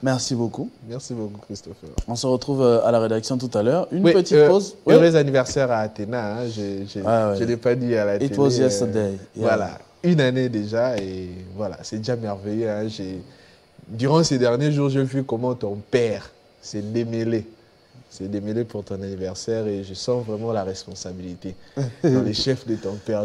S7: Merci beaucoup.
S8: Merci beaucoup, Christopher.
S7: On se retrouve à la rédaction tout à l'heure. Une petite pause.
S8: Heureux anniversaire à Athéna. Hein. Je ne l'ai pas dit à la télé.
S7: It was yesterday.
S8: Voilà. Une année déjà et voilà, c'est déjà merveilleux. Hein. Durant ces derniers jours, j'ai vu comment ton père s'est démêlé. C'est démêlé pour ton anniversaire et je sens vraiment la responsabilité dans les chefs de ton père.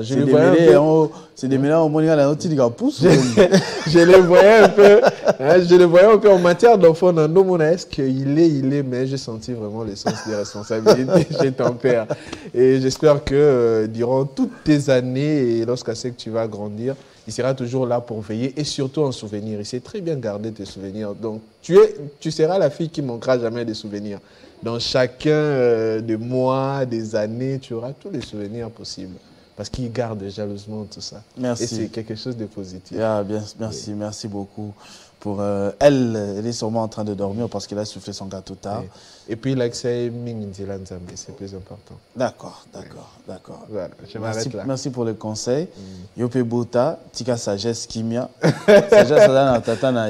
S7: C'est démêlé au moins la note de pouce.
S8: Je le voyais un peu, hein, je le voyais un peu en matière d'enfant dans nos mondes. Est-ce qu'il est, mais j'ai senti vraiment le sens des responsabilités chez ton père. Et j'espère que durant toutes tes années et lorsqu'il sait que tu vas grandir, il sera toujours là pour veiller et surtout en souvenir. Il sait très bien garder tes souvenirs. Donc, tu seras la fille qui ne manquera jamais des souvenirs. Dans chacun de mois, des années, tu auras tous les souvenirs possibles. Parce qu'il garde jalousement tout ça.
S7: Merci.
S8: Et c'est quelque chose de positif.
S7: Yeah, bien, merci, merci beaucoup. Pour elle est sûrement en train de dormir parce qu'elle a soufflé son gâteau tard.
S8: Et puis l'accès Ming-Ndilanzambe, c'est plus important.
S7: D'accord, d'accord, d'accord.
S8: Voilà, je m'arrête là.
S7: Merci pour le conseil. Yope Bota, Tika Sagesse Kimia. Sagesse Adana Tata na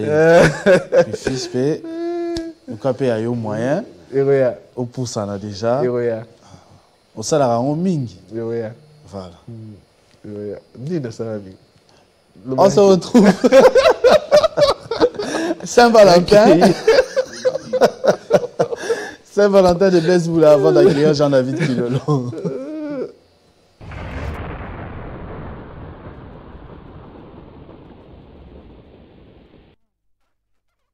S7: puis fils P. Nous capé à yo moyen.
S8: Eroya.
S7: Au pouce en a déjà.
S8: Eroya.
S7: Au salaire en Ming.
S8: Eroya.
S7: Voilà.
S8: Eroya. Dis de ça, ami.
S7: On se retrouve. Saint-Valentin. Saint-Valentin de Blaise Boula avant d'accueillir Jean-David Kilolo.